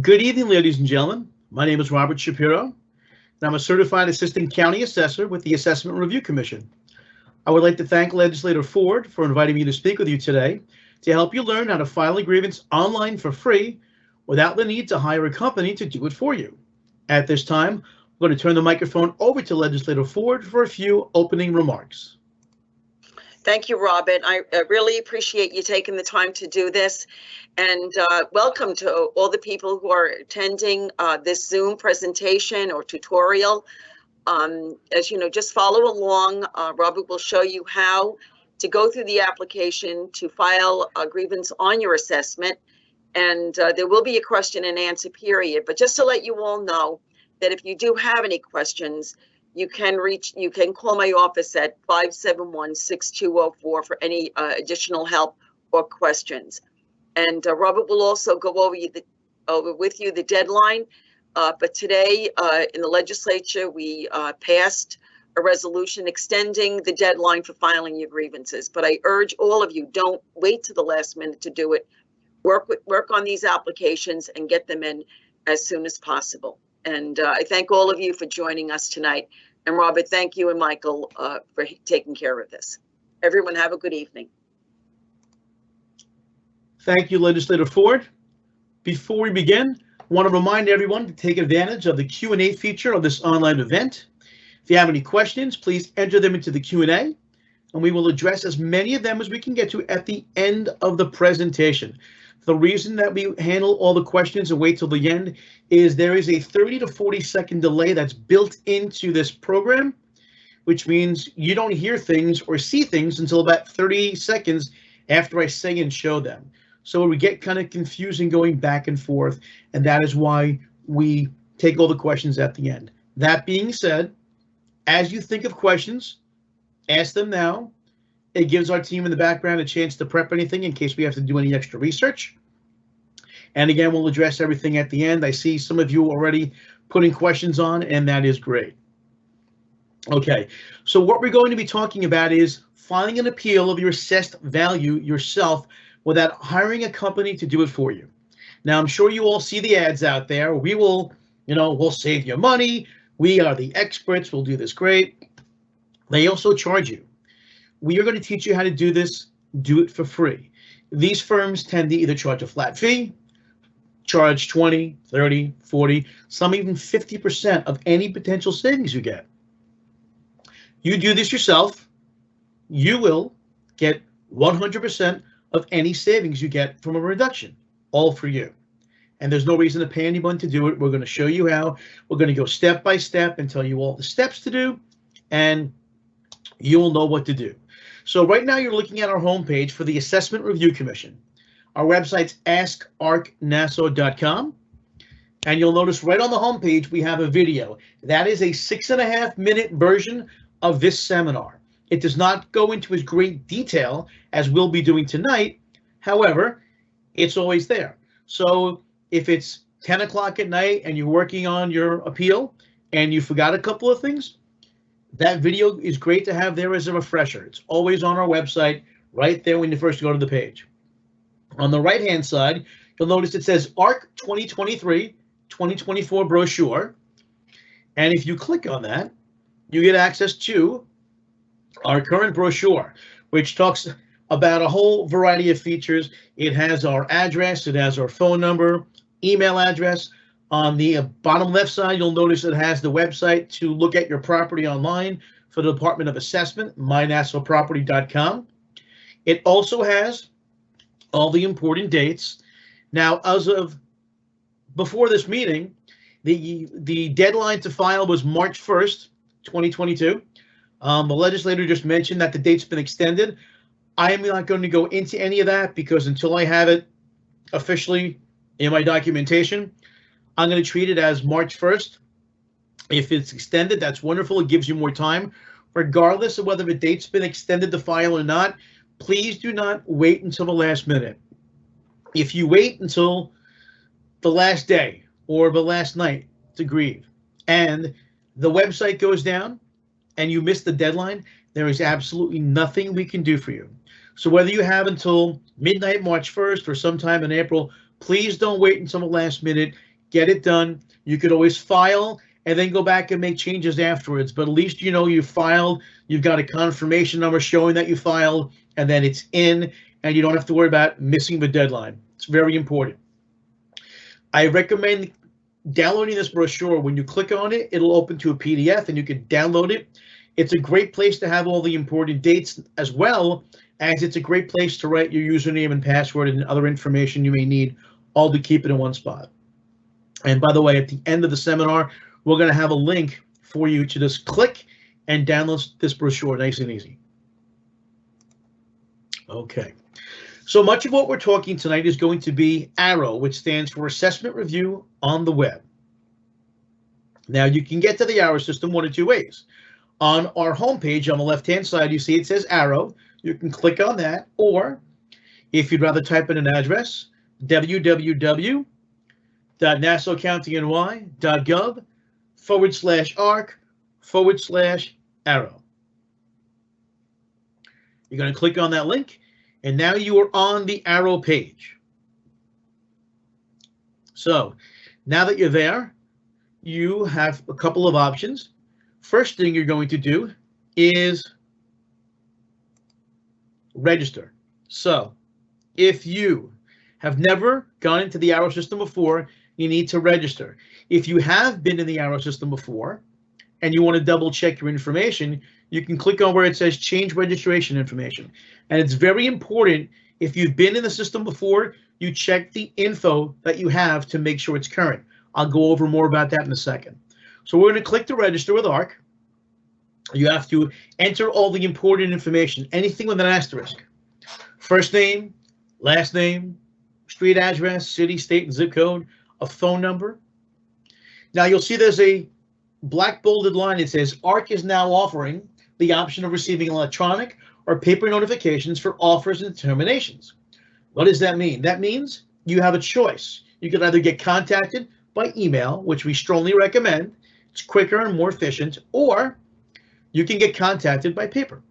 Good evening, ladies and gentlemen. My name is Robert Shapiro, and I'm a certified assistant county assessor with the Assessment Review Commission. I would like to thank Legislator Ford for inviting me to speak with you today to help you learn how to file a grievance online for free without the need to hire a company to do it for you. At this time, I'm going to turn the microphone over to Legislator Ford for a few opening remarks. Thank you, Robin. I really appreciate you taking the time to do this. And welcome to all the people who are attending this Zoom presentation or tutorial. As you know, just follow along. Robert will show you how to go through the application to file a grievance on your assessment. And there will be a question and answer period. But just to let you all know that if you do have any questions, you can call my office at 571-6204 for any additional help or questions. And Robert will also go over with you the deadline. But today in the legislature, we passed a resolution extending the deadline for filing your grievances. But I urge all of you, don't wait to the last minute to do it. Work on these applications and get them in as soon as possible. And I thank all of you for joining us tonight. And Robert, thank you and Michael for taking care of this. Everyone have a good evening. Thank you, Legislator Ford. Before we begin, I want to remind everyone to take advantage of the Q&A feature of this online event. If you have any questions, please enter them into the Q&A, and we will address as many of them as we can get to at the end of the presentation. The reason that we handle all the questions and wait till the end is there is a 30 to 40-second delay that's built into this program, which means you don't hear things or see things until about 30 seconds after I say and show them. So we get kind of confusing going back and forth, and that is why we take all the questions at the end. That being said, as you think of questions, ask them now. It gives our team in the background a chance to prep anything in case we have to do any extra research. And again, we'll address everything at the end. I see some of you already putting questions on, and that is great. Okay, so what we're going to be talking about is filing an appeal of your assessed value yourself without hiring a company to do it for you. Now, I'm sure you all see the ads out there. We will, we'll save you money. We are the experts. We'll do this great. They also charge you. We are going to teach you how to do this, do it for free. These firms tend to either charge a flat fee, charge 20, 30, 40, some even 50% of any potential savings you get. You do this yourself, you will get 100% of any savings you get from a reduction, all for you. And there's no reason to pay anyone to do it. We're going to show you how. We're going to go step by step and tell you all the steps to do, and you will know what to do. So right now you're looking at our homepage for the Assessment Review Commission. Our website's askarcnassau.com. And you'll notice right on the homepage we have a video. That is a 6.5-minute version of this seminar. It does not go into as great detail as we'll be doing tonight. However, it's always there. So if it's 10 o'clock at night and you're working on your appeal and you forgot a couple of things, that video is great to have there as a refresher. It's always on our website right there when you first go to the page. On the right-hand side, you'll notice it says ARC 2023-2024 brochure. And if you click on that, you get access to our current brochure, which talks about a whole variety of features. It has our address, it has our phone number, email address. On the bottom left side, you'll notice it has the website to look at your property online for the Department of Assessment, mynassauproperty.com. It also has all the important dates. Now, as of before this meeting, the deadline to file was March 1st, 2022. The legislator just mentioned that the date's been extended. I am not going to go into any of that because until I have it officially in my documentation, I'm going to treat it as March 1st. If it's extended, that's wonderful. It gives you more time. Regardless of whether the date's been extended to file or not, please do not wait until the last minute. If you wait until the last day or the last night to grieve and the website goes down and you miss the deadline, there is absolutely nothing we can do for you. So whether you have until midnight March 1st or sometime in April, Please don't wait until the last minute. Get it done. You could always file and then go back and make changes afterwards. But at least you know you filed. You've got a confirmation number showing that you filed, and then it's in, and you don't have to worry about missing the deadline. It's very important. I recommend downloading this brochure. When you click on it, it'll open to a PDF and you can download it. It's a great place to have all the important dates, as well as it's a great place to write your username and password and other information you may need, all to keep it in one spot. And by the way, at the end of the seminar, we're going to have a link for you to just click and download this brochure, nice and easy. Okay. So much of what we're talking tonight is going to be ARROW, which stands for Assessment Review on the Web. Now, you can get to the ARROW system one of two ways. On our homepage on the left-hand side, you see it says ARROW. You can click on that, or if you'd rather type in an address, www.nassaucounty.gov/ARC/ARROW. You're going to click on that link, and now you are on the ARROW page. So now that you're there, you have a couple of options. First thing you're going to do is register. So if you have never gone into the ARROW system before, you need to register. If you have been in the ARROW system before and you want to double check your information, you can click on where it says change registration information. And it's very important, if you've been in the system before, you check the info that you have to make sure it's current. I'll go over more about that in a second. So we're going to click to register with ARC. You have to enter all the important information, anything with an asterisk. First name, last name, street address, city, state, and zip code, a phone number. Now you'll see there's a black bolded line that says ARC is now offering the option of receiving electronic or paper notifications for offers and determinations. What does that mean? That means you have a choice. You can either get contacted by email, which we strongly recommend. It's quicker and more efficient, or you can get contacted by paper,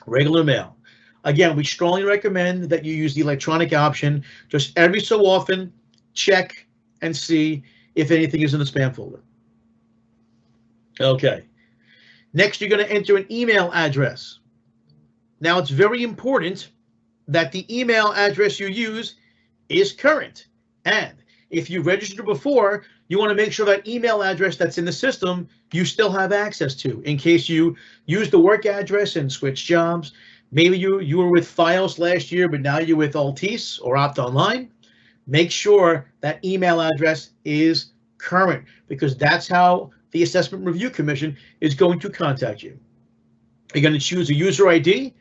regular mail. Again, we strongly recommend that you use the electronic option. Just every so often, check and see if anything is in the spam folder. Okay. Next, you're going to enter an email address. Now, it's very important that the email address you use is current. And if you registered before, you want to make sure that email address that's in the system you still have access to, in case you use the work address and switch jobs. Maybe you were with Fios last year, but now you're with Altice or Opt Online. Make sure that email address is current, because that's how the Assessment Review Commission is going to contact you. You're going to choose a user ID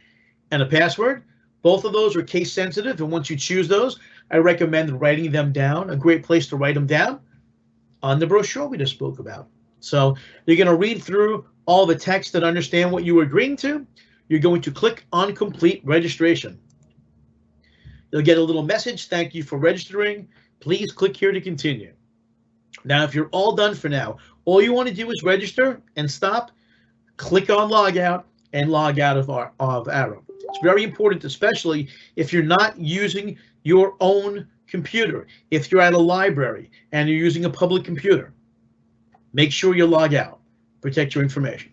and a password. Both of those are case sensitive, and once you choose those, I recommend writing them down. A great place to write them down on the brochure we just spoke about. So you're going to read through all the text and understand what you were agreeing to. You're going to click on complete registration. You'll get a little message, thank you for registering. Please click here to continue. Now, if you're all done for now, all you want to do is register and stop, click on log out, and log out of ARROW. It's very important, especially if you're not using your own computer. If you're at a library and you're using a public computer, make sure you log out. Protect your information.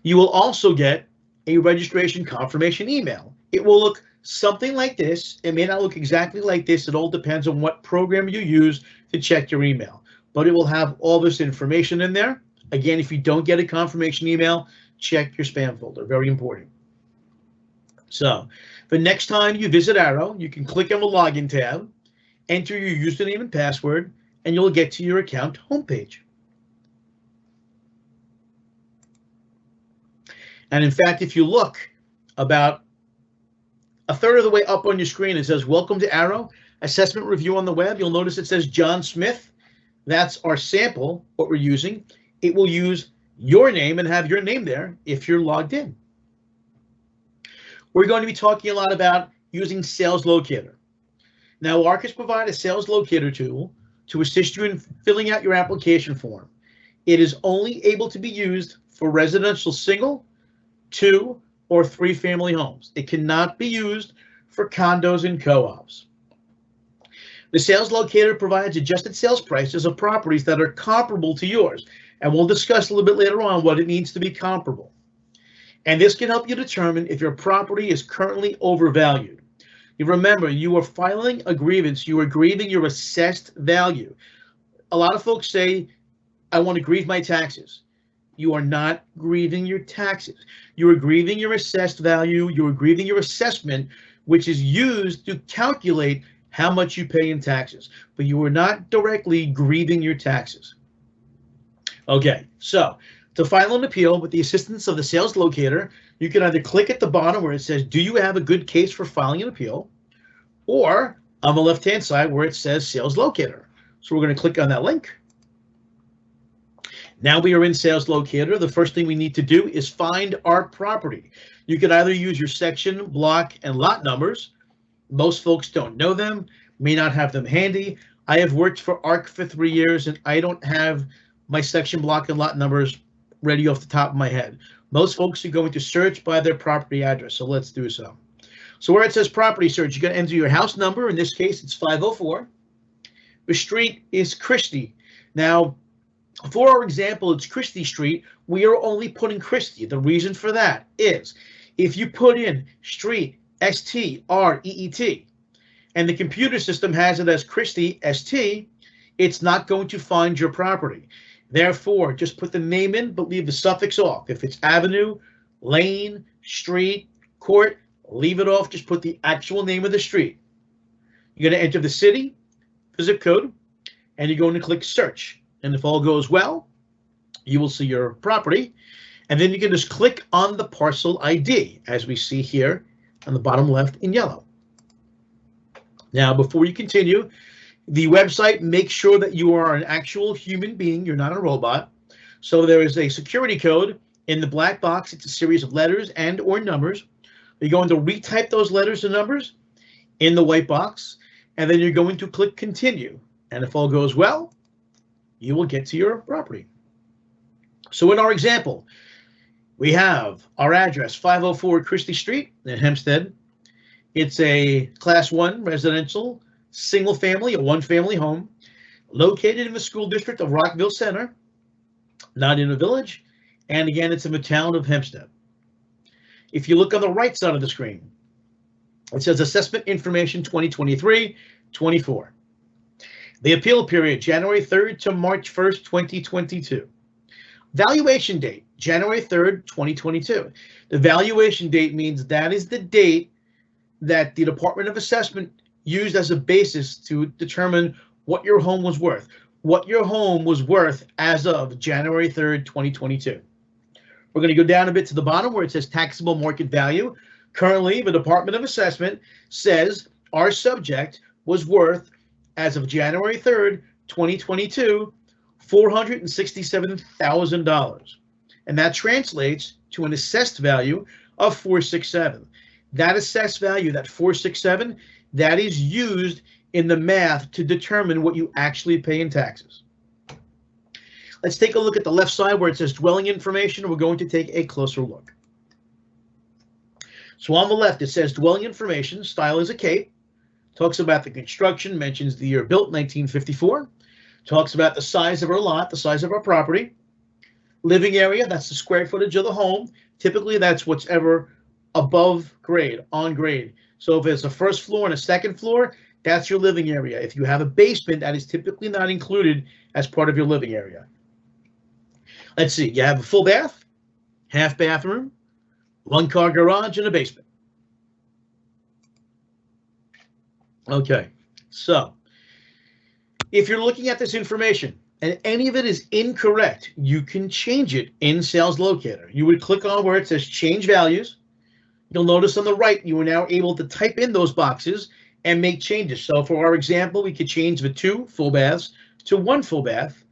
You will also get a registration confirmation email. It will look something like this. It may not look exactly like this. It all depends on what program you use to check your email, but it will have all this information in there. Again, if you don't get a confirmation email, check your spam folder. Very important. So the next time you visit ARROW, you can click on the login tab, enter your username and password, and you'll get to your account homepage. And in fact, if you look about a third of the way up on your screen, it says, welcome to ARROW, Assessment Review on the Web. You'll notice it says John Smith. That's our sample, what we're using. It will use your name and have your name there if you're logged in. We're going to be talking a lot about using Sales Locator. Now, ARC has provided a Sales Locator tool to assist you in filling out your application form. It is only able to be used for residential single, 2, or 3 family homes. It cannot be used for condos and co-ops. The sales locator provides adjusted sales prices of properties that are comparable to yours, and we'll discuss a little bit later on what it means to be comparable. And this can help you determine if your property is currently overvalued. You remember, you are filing a grievance, you are grieving your assessed value. A lot of folks say, I want to grieve my taxes. You are not grieving your taxes. You are grieving your assessed value. You are grieving your assessment, which is used to calculate how much you pay in taxes, but you are not directly grieving your taxes. Okay, so to file an appeal with the assistance of the sales locator, you can either click at the bottom where it says, do you have a good case for filing an appeal? Or on the left-hand side where it says sales locator. So we're going to click on that link. Now we are in sales locator. The first thing we need to do is find our property. You can either use your section, block, and lot numbers. Most folks don't know them, may not have them handy. I have worked for ARC for 3 years, and I don't have my section, block, and lot numbers ready off the top of my head. Most folks are going to search by their property address, so let's do so. So where it says property search, you're going to enter your house number. In this case, it's 504. The street is Christie. Now, for our example, it's Christie Street. We are only putting Christie. The reason for that is if you put in street, S-T-R-E-E-T, and the computer system has it as Christie, S-T, it's not going to find your property. Therefore, just put the name in, but leave the suffix off. If it's avenue, lane, street, court, leave it off. Just put the actual name of the street. You're going to enter the city, the zip code, and you're going to click search. And if all goes well, you will see your property. And then you can just click on the parcel ID, as we see here on the bottom left in yellow. Now, before you continue, the website makes sure that you are an actual human being. You're not a robot. So there is a security code in the black box. It's a series of letters and or numbers. You're going to retype those letters and numbers in the white box, and then you're going to click continue. And if all goes well, you will get to your property. So in our example, we have our address, 504 Christie Street in Hempstead. It's a Class 1 residential, single family, a one-family home, located in the school district of Rockville Center, not in a village, and again, it's in the town of Hempstead. If you look on the right side of the screen, it says Assessment Information 2023-24. The appeal period, January 3rd to March 1st, 2022. Valuation date, January 3rd, 2022. The valuation date means that is the date that the Department of Assessment used as a basis to determine what your home was worth. What your home was worth as of January 3rd, 2022. We're going to go down a bit to the bottom where it says taxable market value. Currently, the Department of Assessment says our subject was worth, as of January 3rd, 2022, $467,000. And that translates to an assessed value of $467,000. That assessed value, that $467,000, that is used in the math to determine what you actually pay in taxes. Let's take a look at the left side where it says dwelling information. We're going to take a closer look. So on the left, it says dwelling information, style is a cape, talks about the construction, mentions the year built, 1954, talks about the size of our lot, the size of our property, living area, that's the square footage of the home. Typically, that's what's ever above grade, on grade. So if it's a first floor and a second floor, that's your living area. If you have a basement, that is typically not included as part of your living area. Let's see, you have a full bath, half bathroom, one-car garage, and a basement. Okay, so if you're looking at this information and any of it is incorrect, you can change it in Sales Locator. You would click on where it says change values. You'll notice on the right, you are now able to type in those boxes and make changes. So for our example, we could change the 2 full baths to 1 full bath,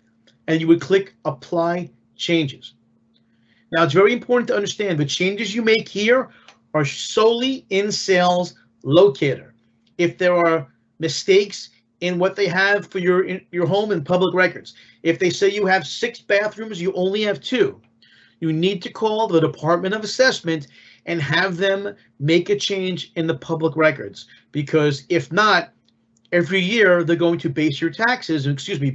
and you would click apply changes. Now, it's very important to understand the changes you make here are solely in Sales Locator. If there are mistakes in what they have for your home in public records, if they say you have 6 bathrooms, you only have 2, you need to call the Department of Assessment and have them make a change in the public records, because if not, every year they're going to base your taxes,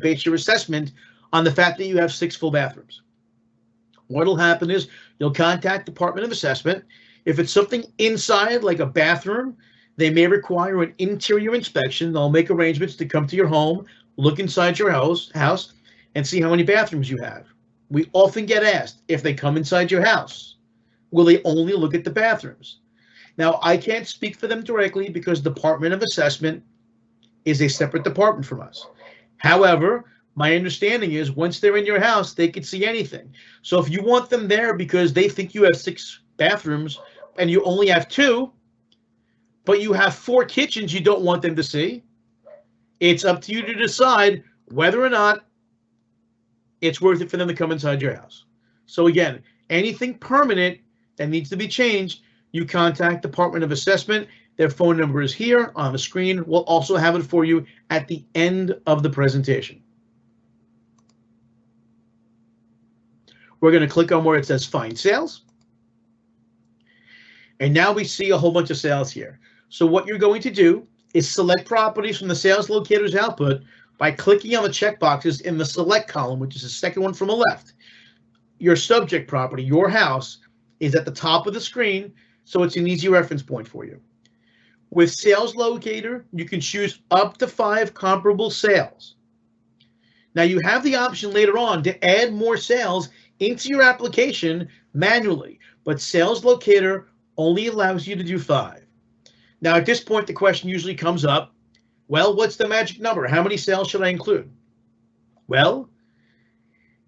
base your assessment on the fact that you have 6 full bathrooms. What'll happen is you'll contact Department of Assessment. If it's something inside, like a bathroom, they may require an interior inspection. They'll make arrangements to come to your home, look inside your house, and see how many bathrooms you have. We often get asked, if they come inside your house, will they only look at the bathrooms? Now, I can't speak for them directly because Department of Assessment is a separate department from us. However, my understanding is once they're in your house, they can see anything. So if you want them there because they think you have 6 bathrooms and you only have 2, but you have 4 kitchens you don't want them to see, it's up to you to decide whether or not it's worth it for them to come inside your house. So again, anything permanent that needs to be changed, you contact Department of Assessment. Their phone number is here on the screen. We'll also have it for you at the end of the presentation. We're going to click on where it says Find Sales. And now we see a whole bunch of sales here. So what you're going to do is select properties from the sales locator's output by clicking on the checkboxes in the select column, which is the second one from the left. Your subject property, your house, is at the top of the screen, so it's an easy reference point for you. With Sales Locator, you can choose up to 5 comparable sales. Now you have the option later on to add more sales into your application manually, but Sales Locator only allows you to do 5. Now at this point, the question usually comes up, well, what's the magic number? How many sales should I include? Well,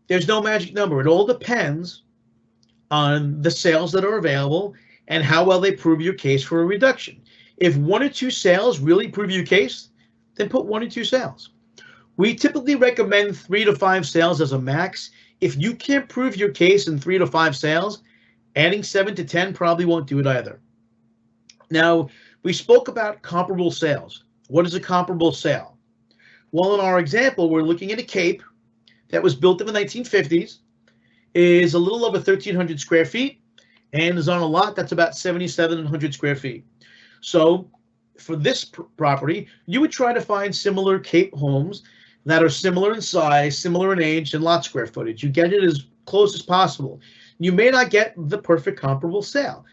there's no magic number. It all depends on the sales that are available and how well they prove your case for a reduction. If 1 or 2 sales really prove your case, then put 1 or 2 sales. We typically recommend 3 to 5 sales as a max. If you can't prove your case in 3 to 5 sales, adding 7 to 10 probably won't do it either. Now, we spoke about comparable sales. What is a comparable sale? Well, in our example, we're looking at a cape that was built in the 1950s, is a little over 1,300 square feet, and is on a lot that's about 7,700 square feet. So for this property, you would try to find similar cape homes that are similar in size, similar in age, and lot square footage. You get it as close as possible. You may not get the perfect comparable sale.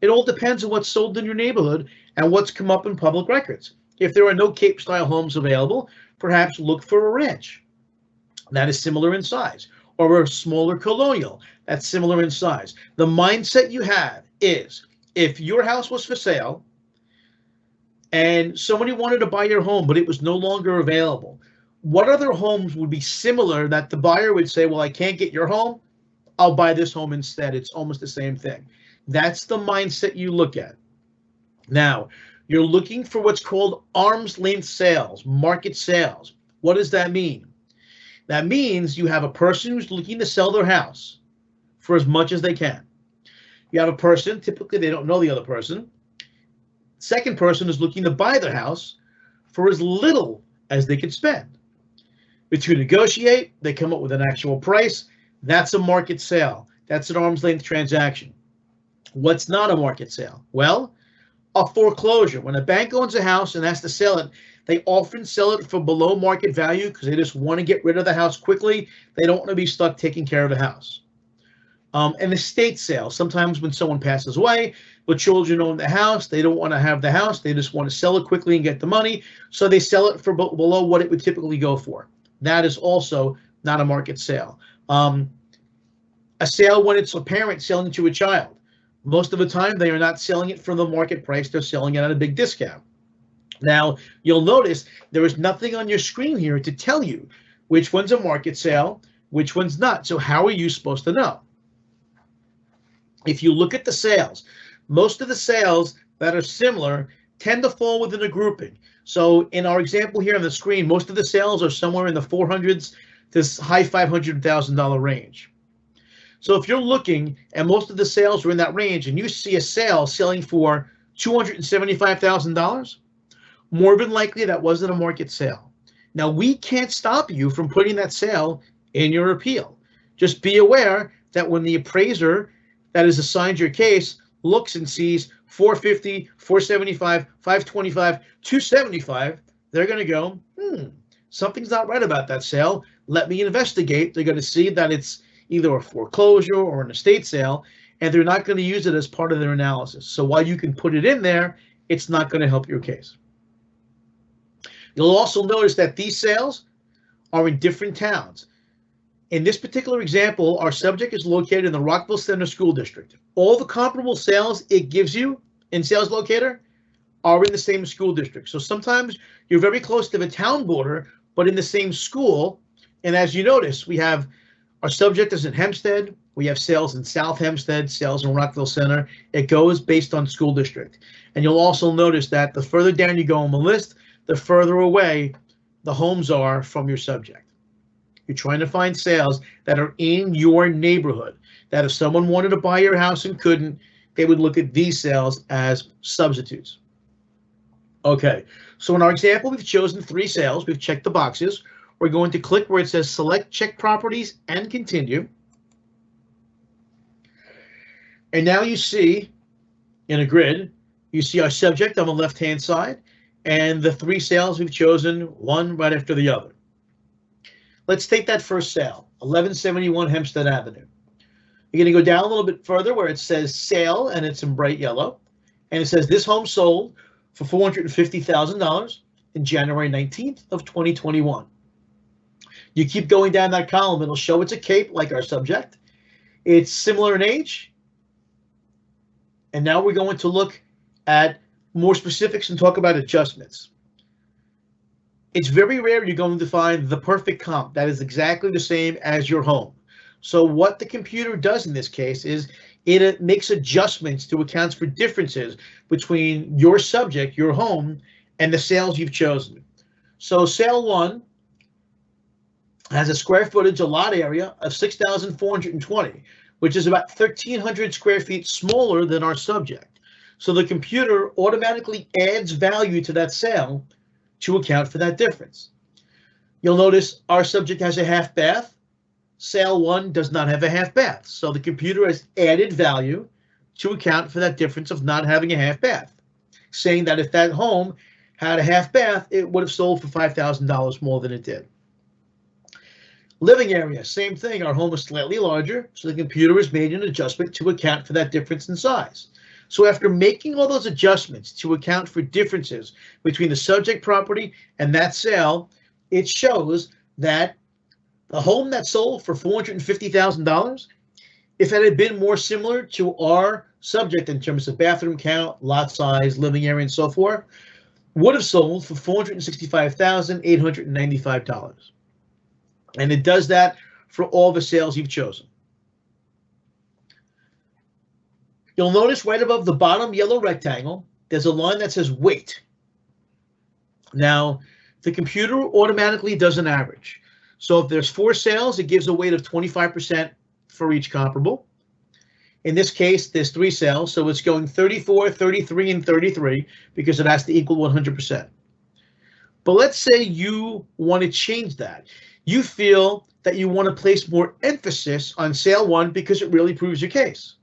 It all depends on what's sold in your neighborhood and what's come up in public records. If there are no Cape-style homes available, perhaps look for a ranch that is similar in size, or a smaller colonial that's similar in size. The mindset you have is, if your house was for sale and somebody wanted to buy your home, but it was no longer available, what other homes would be similar that the buyer would say, well, I can't get your home, I'll buy this home instead. It's almost the same thing. That's the mindset you look at. Now, you're looking for what's called arm's length sales, market sales. What does that mean? That means you have a person who's looking to sell their house for as much as they can. You have a person, typically they don't know the other person. Second person is looking to buy their house for as little as they could spend. The two negotiate, they come up with an actual price. That's a market sale. That's an arm's length transaction. What's not a market sale? Well, a foreclosure. When a bank owns a house and has to sell it, they often sell it for below market value because they just want to get rid of the house quickly. They don't want to be stuck taking care of the house. And estate sale. Sometimes when someone passes away, the children own the house. They don't want to have the house. They just want to sell it quickly and get the money. So they sell it for below what it would typically go for. That is also not a market sale. A sale when it's a parent selling to a child. Most of the time, they are not selling it for the market price. They're selling it at a big discount. Now, you'll notice there is nothing on your screen here to tell you which one's a market sale, which one's not. So how are you supposed to know? If you look at the sales, most of the sales that are similar tend to fall within a grouping. So in our example here on the screen, most of the sales are somewhere in the 400s to high $500,000 range. So if you're looking and most of the sales are in that range and you see a sale selling for $275,000, more than likely that wasn't a market sale. Now, we can't stop you from putting that sale in your appeal. Just be aware that when the appraiser that is assigned your case looks and sees 450, 475, 525, 275, they're going to go, something's not right about that sale. Let me investigate. They're going to see that it's either a foreclosure or an estate sale, and they're not going to use it as part of their analysis. So while you can put it in there, it's not going to help your case. You'll also notice that these sales are in different towns. In this particular example, our subject is located in the Rockville Center School District. All the comparable sales it gives you in Sales Locator are in the same school district. So sometimes you're very close to the town border, but in the same school. And as you notice, we have our subject is in Hempstead. We have sales in South Hempstead, sales in Rockville Center. It goes based on school district. And you'll also notice that the further down you go on the list, the further away the homes are from your subject. You're trying to find sales that are in your neighborhood, that if someone wanted to buy your house and couldn't, they would look at these sales as substitutes. Okay, so in our example, we've chosen 3 sales. We've checked the boxes. We're going to click where it says select check properties and continue. And now you see in a grid, you see our subject on the left-hand side and the 3 sales we've chosen, one right after the other. Let's take that first sale, 1171 Hempstead Avenue. You're going to go down a little bit further where it says sale, and it's in bright yellow. And it says this home sold for $450,000 in January 19th of 2021. You keep going down that column, it'll show it's a Cape like our subject. It's similar in age. And now we're going to look at more specifics and talk about adjustments. It's very rare you're going to find the perfect comp that is exactly the same as your home. So what the computer does in this case is it makes adjustments to account for differences between your subject, your home, and the sales you've chosen. So sale 1 has a square footage, a lot area of 6,420, which is about 1,300 square feet smaller than our subject. So the computer automatically adds value to that sale to account for that difference. You'll notice our subject has a half bath. Sale 1 does not have a half bath. So the computer has added value to account for that difference of not having a half bath, saying that if that home had a half bath, it would have sold for $5,000 more than it did. Living area, same thing. Our home is slightly larger, so the computer has made an adjustment to account for that difference in size. So after making all those adjustments to account for differences between the subject property and that sale, it shows that the home that sold for $450,000, if it had been more similar to our subject in terms of bathroom count, lot size, living area, and so forth, would have sold for $465,895. And it does that for all the sales you've chosen. You'll notice right above the bottom yellow rectangle, there's a line that says weight. Now, the computer automatically does an average. So if there's 4 sales, it gives a weight of 25% for each comparable. In this case, there's 3 sales, so it's going 34, 33, and 33 because it has to equal 100%. But let's say you want to change that. You feel that you want to place more emphasis on sale 1 because it really proves your case.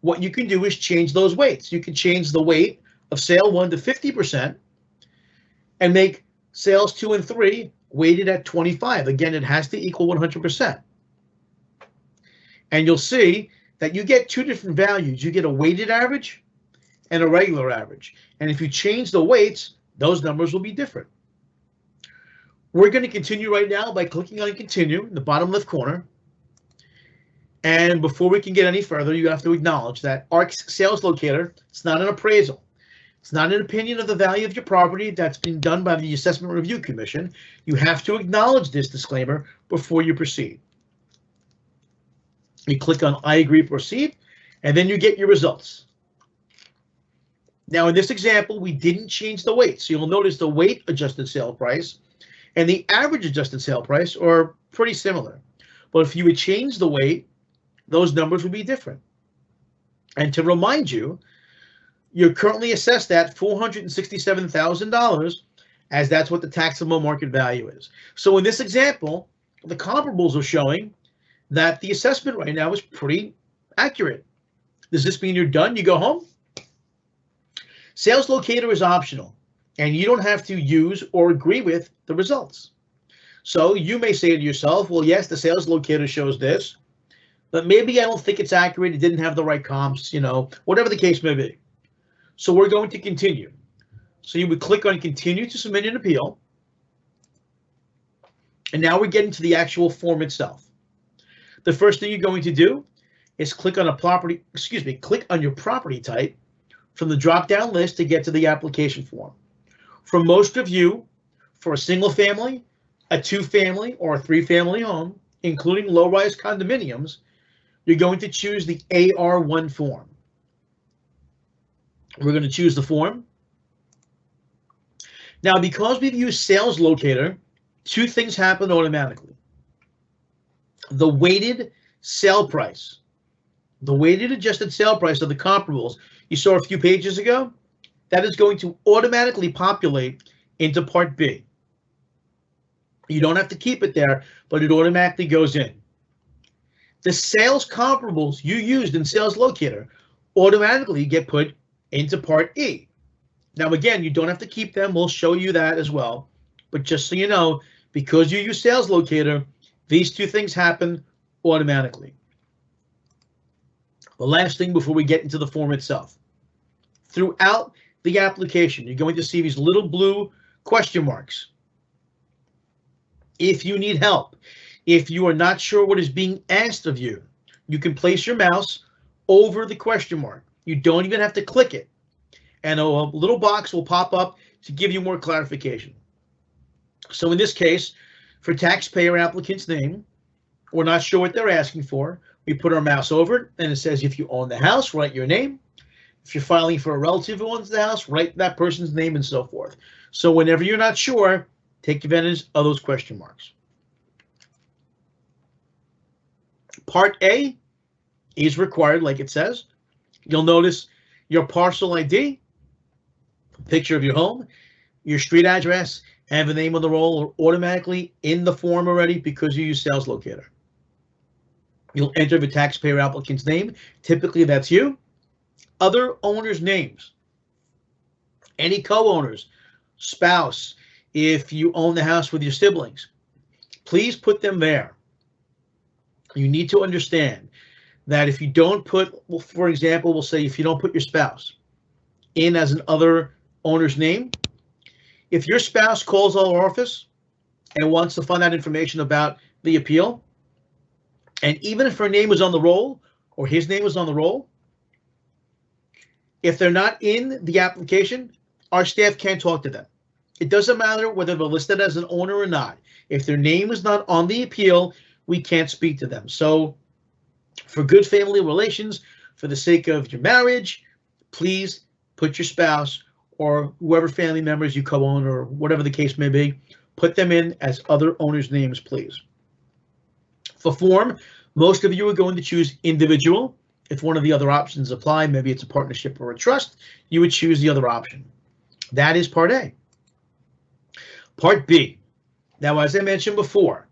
What you can do is change those weights. You can change the weight of sale 1 to 50% and make sales 2 and 3 weighted at 25. Again, it has to equal 100%. And you'll see that you get 2 different values. You get a weighted average and a regular average. And if you change the weights, those numbers will be different. We're going to continue right now by clicking on continue in the bottom left corner. And before we can get any further, you have to acknowledge that our sales locator, it's not an appraisal. It's not an opinion of the value of your property that's been done by the Assessment Review Commission. You have to acknowledge this disclaimer before you proceed. You click on I agree, proceed, and then you get your results. Now, in this example, we didn't change the weight. So you'll notice the weight adjusted sale price and the average adjusted sale price are pretty similar. But if you would change the weight, those numbers would be different. And to remind you, you're currently assessed at $467,000, as that's what the taxable market value is. So in this example, the comparables are showing that the assessment right now is pretty accurate. Does this mean you're done? You go home? Sales locator is optional. and you don't have to use or agree with the results. So you may say to yourself, well, yes, the sales locator shows this, but maybe I don't think it's accurate. It didn't have the right comps, whatever the case may be. So we're going to continue. So you would click on continue to submit an appeal. And now we're getting to the actual form itself. The first thing you're going to do is click on click on your property type from the drop-down list to get to the application form. For most of you, for a single family, a two-family, or a three-family home, including low-rise condominiums, you're going to choose the AR1 form. We're going to choose the form. Now, because we've used Sales Locator, two things happen automatically. The weighted sale price, the weighted adjusted sale price of the comparables you saw a few pages ago, that is going to automatically populate into Part B. You don't have to keep it there, but it automatically goes in. The sales comparables you used in Sales Locator automatically get put into Part E. Now, again, you don't have to keep them. We'll show you that as well. But just so you know, because you use Sales Locator, these two things happen automatically. The last thing before we get into the form itself. Throughout the application, you're going to see these little blue question marks. If you need help, if you are not sure what is being asked of you, you can place your mouse over the question mark. You don't even have to click it. And a little box will pop up to give you more clarification. So in this case, for taxpayer applicant's name, we're not sure what they're asking for. We put our mouse over it, and it says if you own the house, write your name. If you're filing for a relative who owns the house, write that person's name and so forth. So whenever you're not sure, take advantage of those question marks. Part A is required, like it says. You'll notice your parcel ID, picture of your home, your street address, and the name of the roll are automatically in the form already because you use Sales Locator. You'll enter the taxpayer applicant's name. Typically, that's you. Other owners' names, any co-owners, spouse, if you own the house with your siblings, please put them there. You need to understand that if you don't put, well, for example, we'll say if you don't put your spouse in as an other owner's name, if your spouse calls our office and wants to find out information about the appeal, and even if her name is on the roll or his name is on the roll, if they're not in the application, our staff can't talk to them. It doesn't matter whether they're listed as an owner or not. If their name is not on the appeal, we can't speak to them. So for good family relations, for the sake of your marriage, please put your spouse or whoever family members you co-own or whatever the case may be, put them in as other owners' names, please. For form, most of you are going to choose individual. If one of the other options apply, maybe it's a partnership or a trust, you would choose the other option. That is Part A. Part B. Now, as I mentioned before,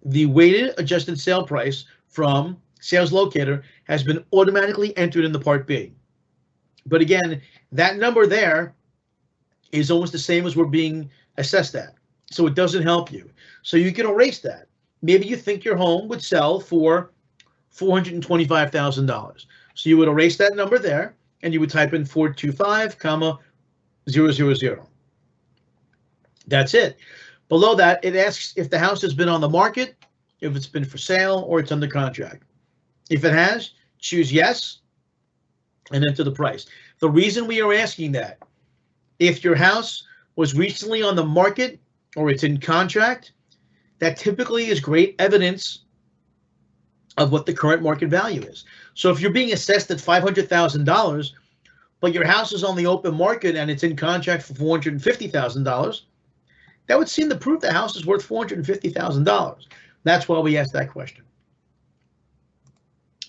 the weighted adjusted sale price from Sales Locator has been automatically entered in the Part B. But again, that number there is almost the same as we're being assessed at. So it doesn't help you. So you can erase that. Maybe you think your home would sell for $425,000. So you would erase that number there and you would type in 425,000. That's it. Below that, it asks if the house has been on the market, if it's been for sale, or it's under contract. If it has, choose yes and enter the price. The reason we are asking that, if your house was recently on the market or it's in contract, that typically is great evidence of what the current market value is. So if you're being assessed at $500,000, but your house is on the open market and it's in contract for $450,000, that would seem to prove the house is worth $450,000. That's why we asked that question.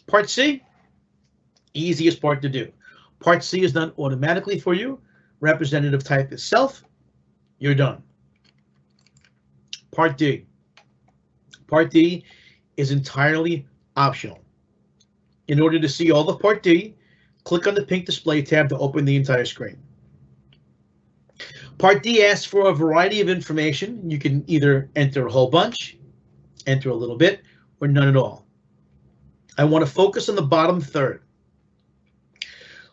Part C, easiest part to do. Part C is done automatically for you. Representative type is self. You're done. Part D. Part D is entirely optional. In order to see all of Part D, click on the pink display tab to open the entire screen. Part D asks for a variety of information. You can either enter a whole bunch, enter a little bit, or none at all. I want to focus on the bottom third.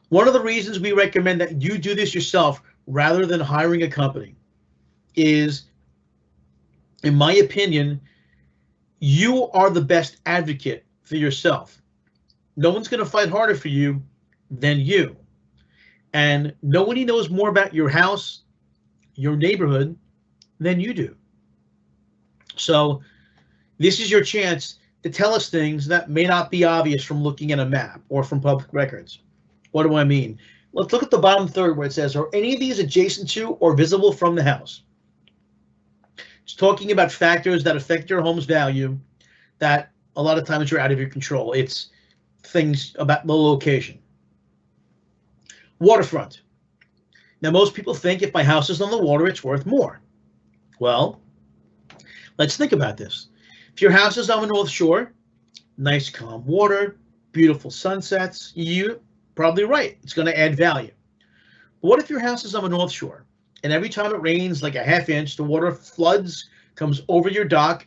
One of the reasons we recommend that you do this yourself rather than hiring a company is, in my opinion, you are the best advocate for yourself. No one's going to fight harder for you than you. And nobody knows more about your house, your neighborhood, than you do. So this is your chance to tell us things that may not be obvious from looking at a map or from public records. What do I mean? Let's look at the bottom third where it says, are any of these adjacent to or visible from the house? It's talking about factors that affect your home's value that a lot of times are out of your control. It's things about the location. Waterfront. Now, most people think if my house is on the water, it's worth more. Well, let's think about this. If your house is on the North Shore, nice calm water, beautiful sunsets, you're probably right. It's going to add value. But what if your house is on the North Shore and every time it rains like a half inch, the water floods, comes over your dock,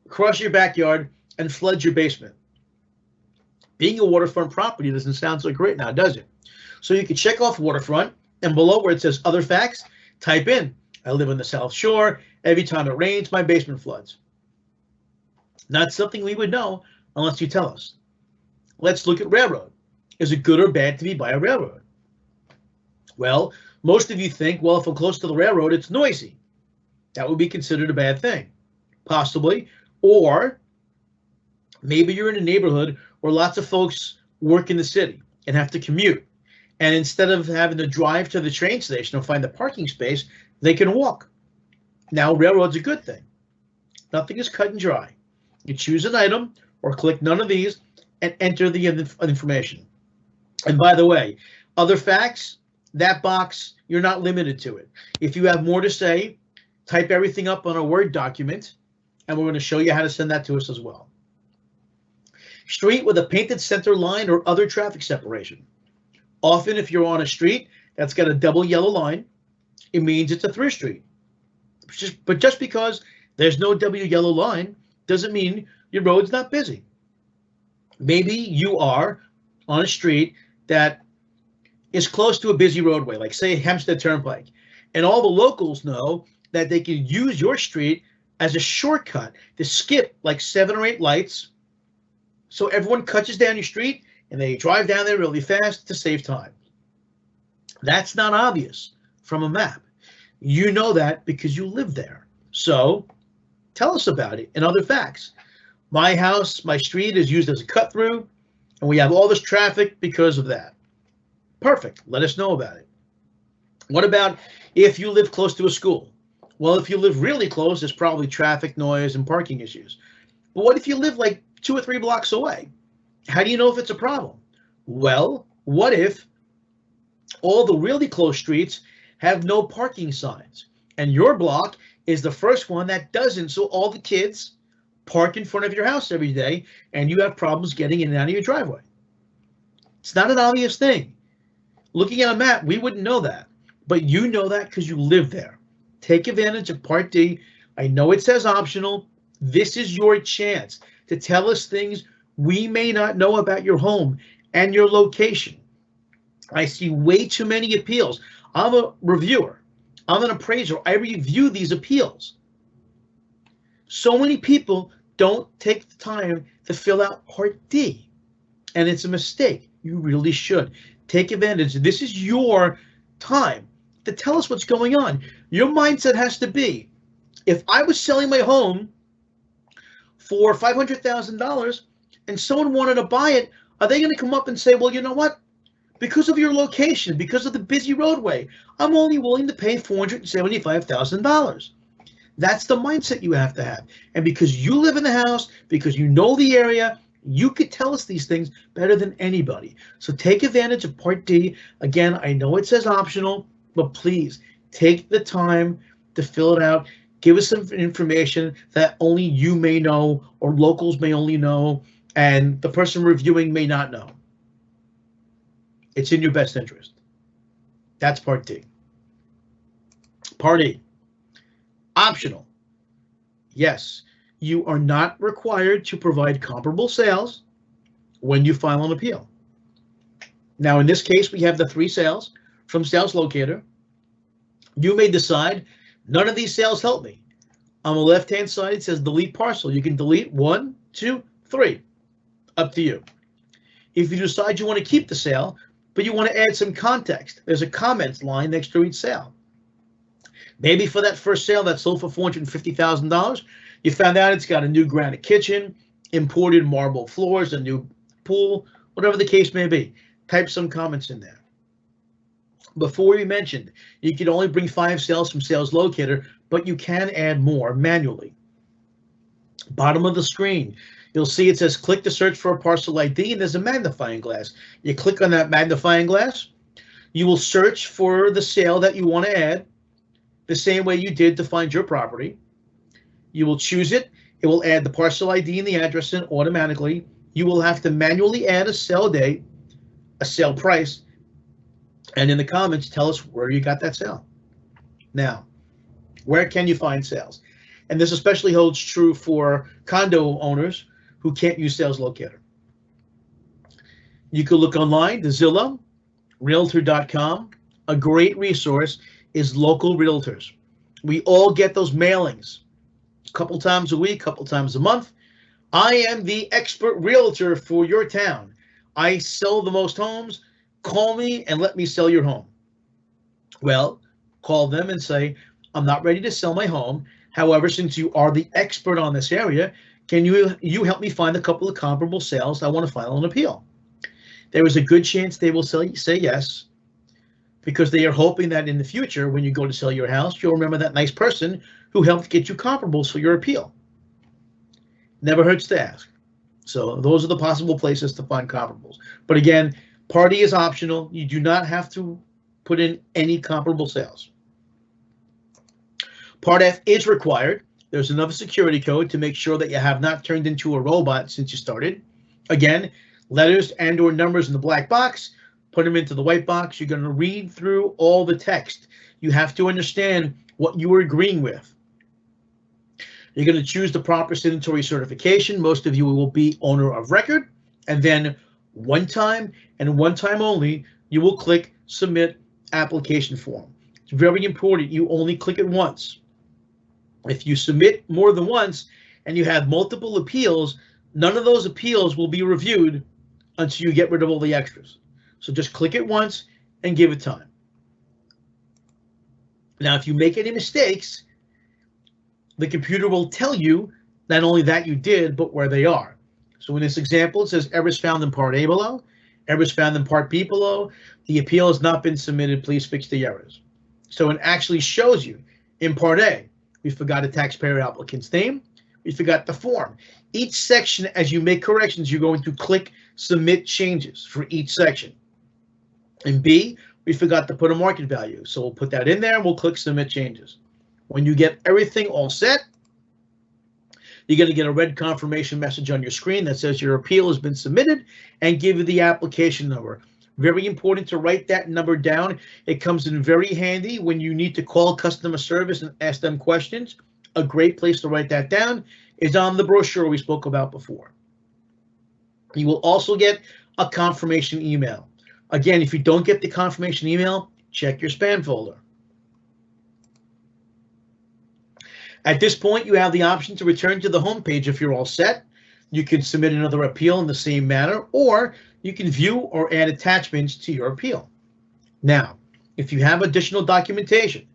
across your backyard, and floods your basement? Being a waterfront property doesn't sound so great now, does it? So you can check off waterfront, and below where it says other facts, type in, I live on the South Shore. Every time it rains, my basement floods. Not something we would know unless you tell us. Let's look at railroad. Is it good or bad to be by a railroad? Well, most of you think, well, if I'm close to the railroad, it's noisy. That would be considered a bad thing, possibly. Or maybe you're in a neighborhood where lots of folks work in the city and have to commute. And instead of having to drive to the train station or find a parking space, they can walk. Now, railroad's a good thing. Nothing is cut and dry. You choose an item or click none of these and enter the information. And by the way, other facts, that box, you're not limited to it. If you have more to say, type everything up on a Word document, and we're going to show you how to send that to us as well. Street with a painted center line or other traffic separation. Often, if you're on a street that's got a double yellow line, it means it's a thrift street. But just because there's no double yellow line doesn't mean your road's not busy. Maybe you are on a street that is close to a busy roadway, like say Hempstead Turnpike, and all the locals know that they can use your street as a shortcut to skip like 7 or 8 lights. So everyone cuts down your street and they drive down there really fast to save time. That's not obvious from a map. You know that because you live there. So tell us about it and other facts. My house, my street is used as a cut through, and we have all this traffic because of that. Perfect. Let us know about it. What about if you live close to a school? Well, if you live really close, there's probably traffic, noise, and parking issues. But what if you live like 2 or 3 blocks away? How do you know if it's a problem? Well, what if all the really close streets have no parking signs and your block is the first one that doesn't, so all the kids park in front of your house every day and you have problems getting in and out of your driveway? It's not an obvious thing. Looking at a map, we wouldn't know that, but you know that because you live there. Take advantage of Part D. I know it says optional. This is your chance to tell us things we may not know about your home and your location. I see way too many appeals. I'm a reviewer. I'm an appraiser. I review these appeals. So many people don't take the time to fill out Part D, and it's a mistake. You really should. Take advantage. This is your time to tell us what's going on. Your mindset has to be, if I was selling my home for $500,000 and someone wanted to buy it, are they going to come up and say, well, you know what? Because of your location, because of the busy roadway, I'm only willing to pay $475,000. That's the mindset you have to have. And because you live in the house, because you know the area, you could tell us these things better than anybody. So take advantage of Part D. Again, I know it says optional, but please take the time to fill it out. Give us some information that only you may know or locals may only know and the person reviewing may not know. It's in your best interest. That's Part D. Part E, optional. Yes, you are not required to provide comparable sales when you file an appeal. Now, in this case, we have the 3 sales from Sales Locator. You may decide none of these sales help me. On the left-hand side, it says delete parcel. You can delete 1, 2, 3. Up to you. If you decide you want to keep the sale, but you want to add some context, there's a comments line next to each sale. Maybe for that first sale that sold for $450,000, you found out it's got a new granite kitchen, imported marble floors, a new pool, whatever the case may be. Type some comments in there. Before we mentioned, you can only bring 5 sales from Sales Locator, but you can add more manually. Bottom of the screen, you'll see it says click to search for a parcel ID, and there's a magnifying glass. You click on that magnifying glass, you will search for the sale that you want to add the same way you did to find your property. You will choose it. It will add the parcel ID and the address in automatically. You will have to manually add a sale date, a sale price, and in the comments, tell us where you got that sale. Now, where can you find sales? And this especially holds true for condo owners who can't use Sales Locator. You can look online to Zillow, Realtor.com. A great resource is local realtors. We all get those mailings a couple times a week, couple times a month. I am the expert realtor for your town. I sell the most homes. Call me and let me sell your home. Well, call them and say, I'm not ready to sell my home. However, since you are the expert on this area, can you help me find a couple of comparable sales? I want to file an appeal. There is a good chance they will say yes, because they are hoping that in the future, when you go to sell your house, you'll remember that nice person who helped get you comparables for your appeal. Never hurts to ask. So those are the possible places to find comparables. But again, Part E is optional. You do not have to put in any comparable sales. Part F is required. There's another security code to make sure that you have not turned into a robot since you started. Again, letters and or numbers in the black box, put them into the white box. You're going to read through all the text. You have to understand what you are agreeing with. You're going to choose the proper signatory certification. Most of you will be owner of record. And then one time and one time only, you will click Submit Application Form. It's very important. You only click it once. If you submit more than once and you have multiple appeals, none of those appeals will be reviewed until you get rid of all the extras. So just click it once and give it time. Now, if you make any mistakes, the computer will tell you not only that you did, but where they are. So in this example, it says errors found in Part A below, errors found in Part B below. The appeal has not been submitted. Please fix the errors. So it actually shows you in Part A, we forgot a taxpayer applicant's name. We forgot the form. Each section, as you make corrections, you're going to click Submit Changes for each section. In B, we forgot to put a market value. So we'll put that in there and we'll click Submit Changes. When you get everything all set, you're going to get a red confirmation message on your screen that says your appeal has been submitted and give you the application number. Very important to write that number down. It comes in very handy when you need to call customer service and ask them questions. A great place to write that down is on the brochure we spoke about before. You will also get a confirmation email. Again, if you don't get the confirmation email, check your spam folder. At this point, you have the option to return to the home page if you're all set. You can submit another appeal in the same manner, or you can view or add attachments to your appeal. Now, if you have additional documentation,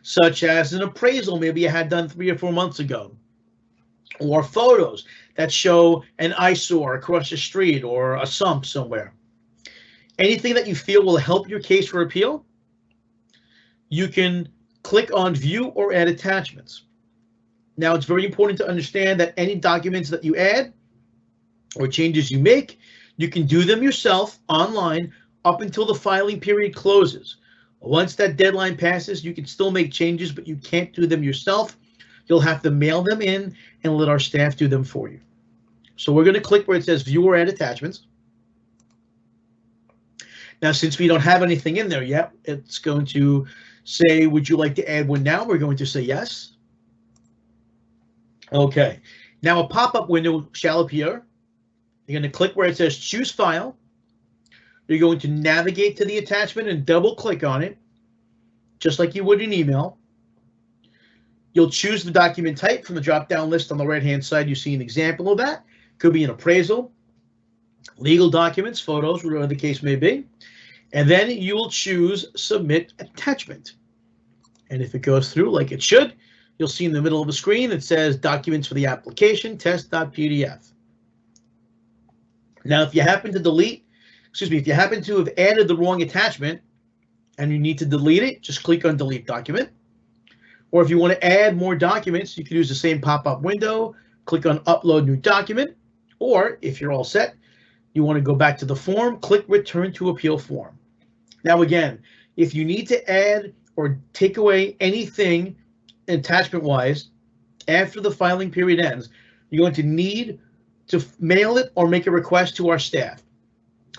such as an appraisal maybe you had done 3 or 4 months ago, or photos that show an eyesore across the street or a sump somewhere, anything that you feel will help your case for appeal, you can click on View or Add Attachments. Now, it's very important to understand that any documents that you add or changes you make, you can do them yourself online up until the filing period closes. Once that deadline passes, you can still make changes, but you can't do them yourself. You'll have to mail them in and let our staff do them for you. So we're going to click where it says View or Add Attachments. Now, since we don't have anything in there yet, it's going to say, would you like to add one now? We're going to say yes. Okay. Now a pop-up window shall appear. You're going to click where it says choose file. You're going to navigate to the attachment and double click on it, just like you would in email. You'll choose the document type from the drop-down list on the right-hand side. You see an example of that. Could be an appraisal, legal documents, photos, whatever the case may be. And then you will choose submit attachment. And if it goes through like it should, you'll see in the middle of the screen it says documents for the application, test.pdf. Now, if you happen to have added the wrong attachment and you need to delete it, just click on delete document. Or if you want to add more documents, you can use the same pop-up window, click on upload new document. Or if you're all set, you want to go back to the form, click return to appeal form. Now, again, if you need to add or take away anything attachment-wise after the filing period ends, you're going to need to mail it or make a request to our staff.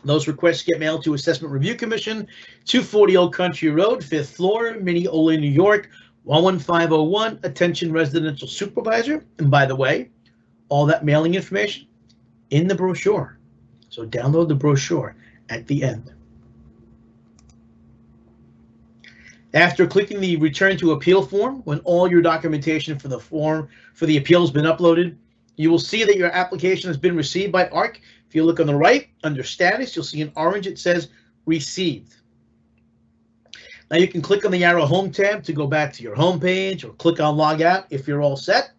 Those requests get mailed to Assessment Review Commission, 240 Old Country Road, 5th floor, Mineola, New York, 11501. Attention residential supervisor. And by the way, all that mailing information in the brochure. So download the brochure at the end. After clicking the return to appeal form, when all your documentation for the form for the appeal has been uploaded, you will see that your application has been received by ARC. If you look on the right, under status, you'll see in orange it says received. Now you can click on the arrow home tab to go back to your home page or click on log out if you're all set.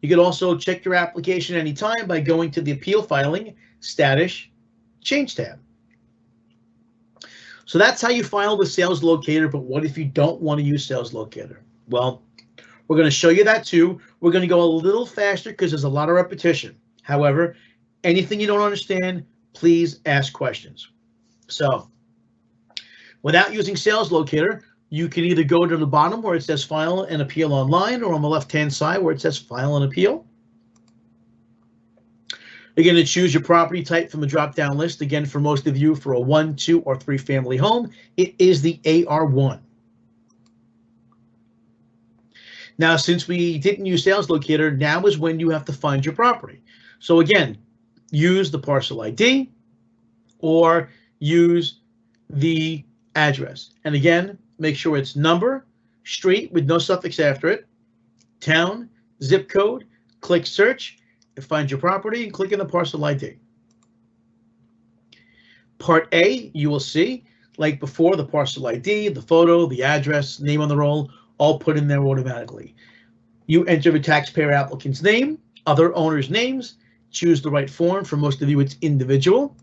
You can also check your application anytime by going to the appeal filing status change tab. So that's how you file with Sales Locator, but what if you don't want to use Sales Locator? Well, we're going to show you that too. We're going to go a little faster because there's a lot of repetition. However, anything you don't understand, please ask questions. So without using Sales Locator, you can either go to the bottom where it says File and Appeal Online, or on the left-hand side where it says File and Appeal. You're going to choose your property type from the drop-down list. Again, for most of you, for a 1, 2, or 3 family home, it is the AR1. Now, since we didn't use Sales Locator, now is when you have to find your property. So again, use the parcel ID or use the address. And again, make sure it's number, street with no suffix after it, town, zip code, click search, and find your property and click in the parcel ID. Part A, you will see, like before, the parcel ID, the photo, the address, name on the roll, all put in there automatically. You enter the taxpayer applicant's name, other owners' names, choose the right form. For most of you, it's individual.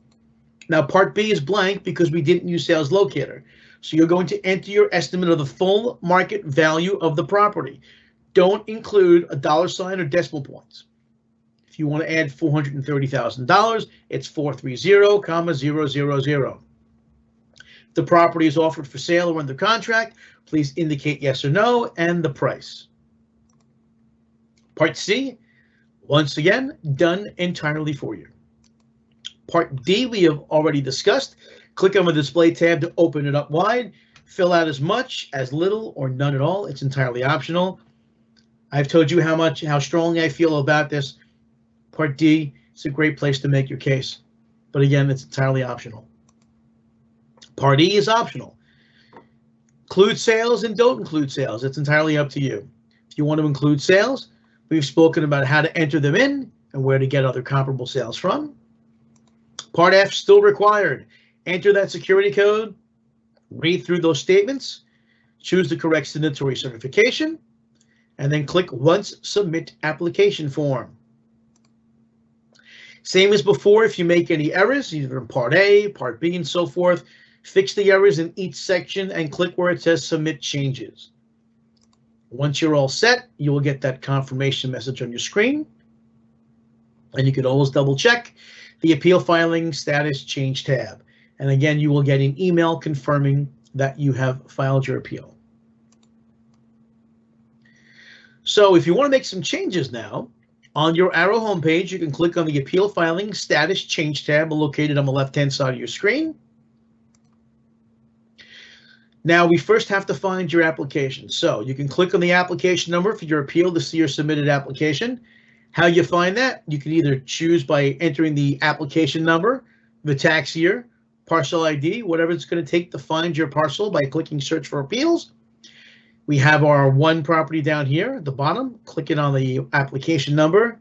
Now, Part B is blank because we didn't use Sales Locator. So you're going to enter your estimate of the full market value of the property. Don't include a $ or decimal points. If you want to add $430,000, it's 430,000. If the property is offered for sale or under contract, please indicate yes or no and the price. Part C, once again, done entirely for you. Part D, we have already discussed. Click on the display tab to open it up wide. Fill out as much, as little, or none at all. It's entirely optional. I've told you how strongly I feel about this. Part D, it's a great place to make your case. But again, it's entirely optional. Part E is optional. Include sales and don't include sales. It's entirely up to you. If you want to include sales, we've spoken about how to enter them in and where to get other comparable sales from. Part F, still required. Enter that security code, read through those statements, choose the correct signatory certification, and then click Once Submit Application Form. Same as before, if you make any errors, either in Part A, Part B, and so forth, fix the errors in each section and click where it says Submit Changes. Once you're all set, you will get that confirmation message on your screen. And you can always double check the Appeal Filing Status Change tab. And again, you will get an email confirming that you have filed your appeal. So if you want to make some changes now, on your Arrow homepage, you can click on the Appeal Filing Status Change tab located on the left-hand side of your screen. Now, we first have to find your application. So you can click on the application number for your appeal to see your submitted application. How you find that? You can either choose by entering the application number, the tax year, parcel ID, whatever it's going to take to find your parcel by clicking search for appeals. We have our one property down here at the bottom. Clicking on the application number.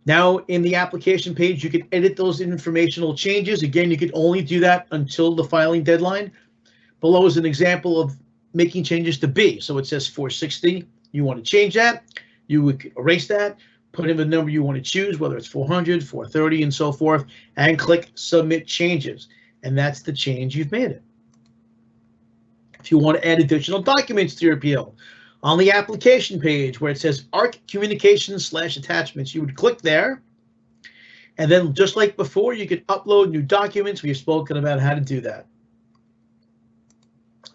Now in the application page, you can edit those informational changes. Again, you can only do that until the filing deadline. Below is an example of making changes to B. So it says 460. You want to change that. You would erase that, put in the number you want to choose, whether it's 400, 430, and so forth, and click Submit Changes. And that's the change you've made it. If you want to add additional documents to your appeal, on the application page where it says ARC Communications / Attachments, you would click there. And then just like before, you could upload new documents. We've spoken about how to do that.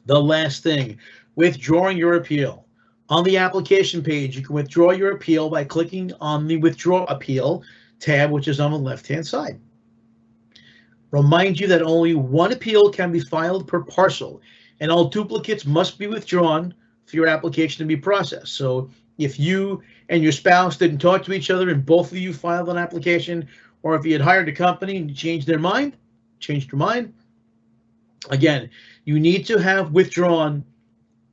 The last thing, withdrawing your appeal. On the application page, you can withdraw your appeal by clicking on the Withdraw Appeal tab, which is on the left-hand side. Remind you that only one appeal can be filed per parcel, and all duplicates must be withdrawn for your application to be processed. So if you and your spouse didn't talk to each other and both of you filed an application, or if you had hired a company and changed your mind, again, you need to have withdrawn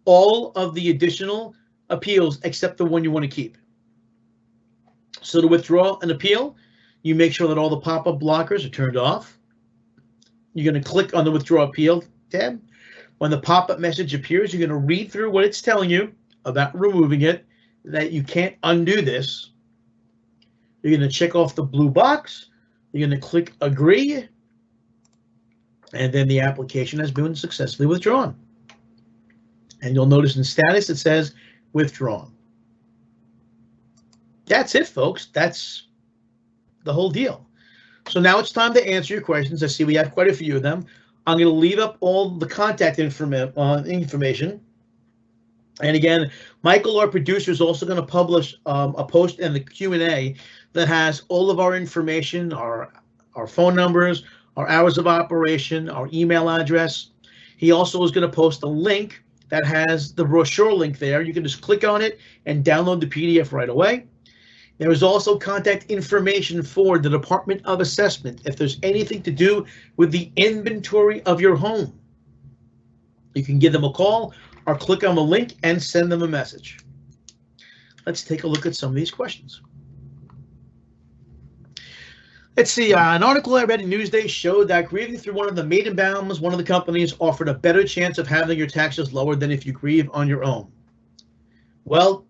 all of the additional appeals except the one you want to keep. So to withdraw an appeal, you make sure that all the pop-up blockers are turned off. You're going to click on the Withdraw Appeal tab. When the pop-up message appears, you're going to read through what it's telling you about removing it, that you can't undo this. You're going to check off the blue box. You're going to click Agree, and then the application has been successfully withdrawn. And you'll notice in status it says withdrawn. That's it, folks. That's the whole deal. So now it's time to answer your questions. I see we have quite a few of them. I'm going to leave up all the contact information. And again, Michael, our producer, is also going to publish a post in the Q&A that has all of our information, our phone numbers, our hours of operation, our email address. He also is going to post a link that has the brochure link there. You can just click on it and download the PDF right away. There is also contact information for the Department of Assessment if there's anything to do with the inventory of your home. You can give them a call or click on the link and send them a message. Let's take a look at some of these questions. Let's see, an article I read in Newsday showed that grieving through one of the maiden bounds, one of the companies offered a better chance of having your taxes lowered than if you grieve on your own. Well,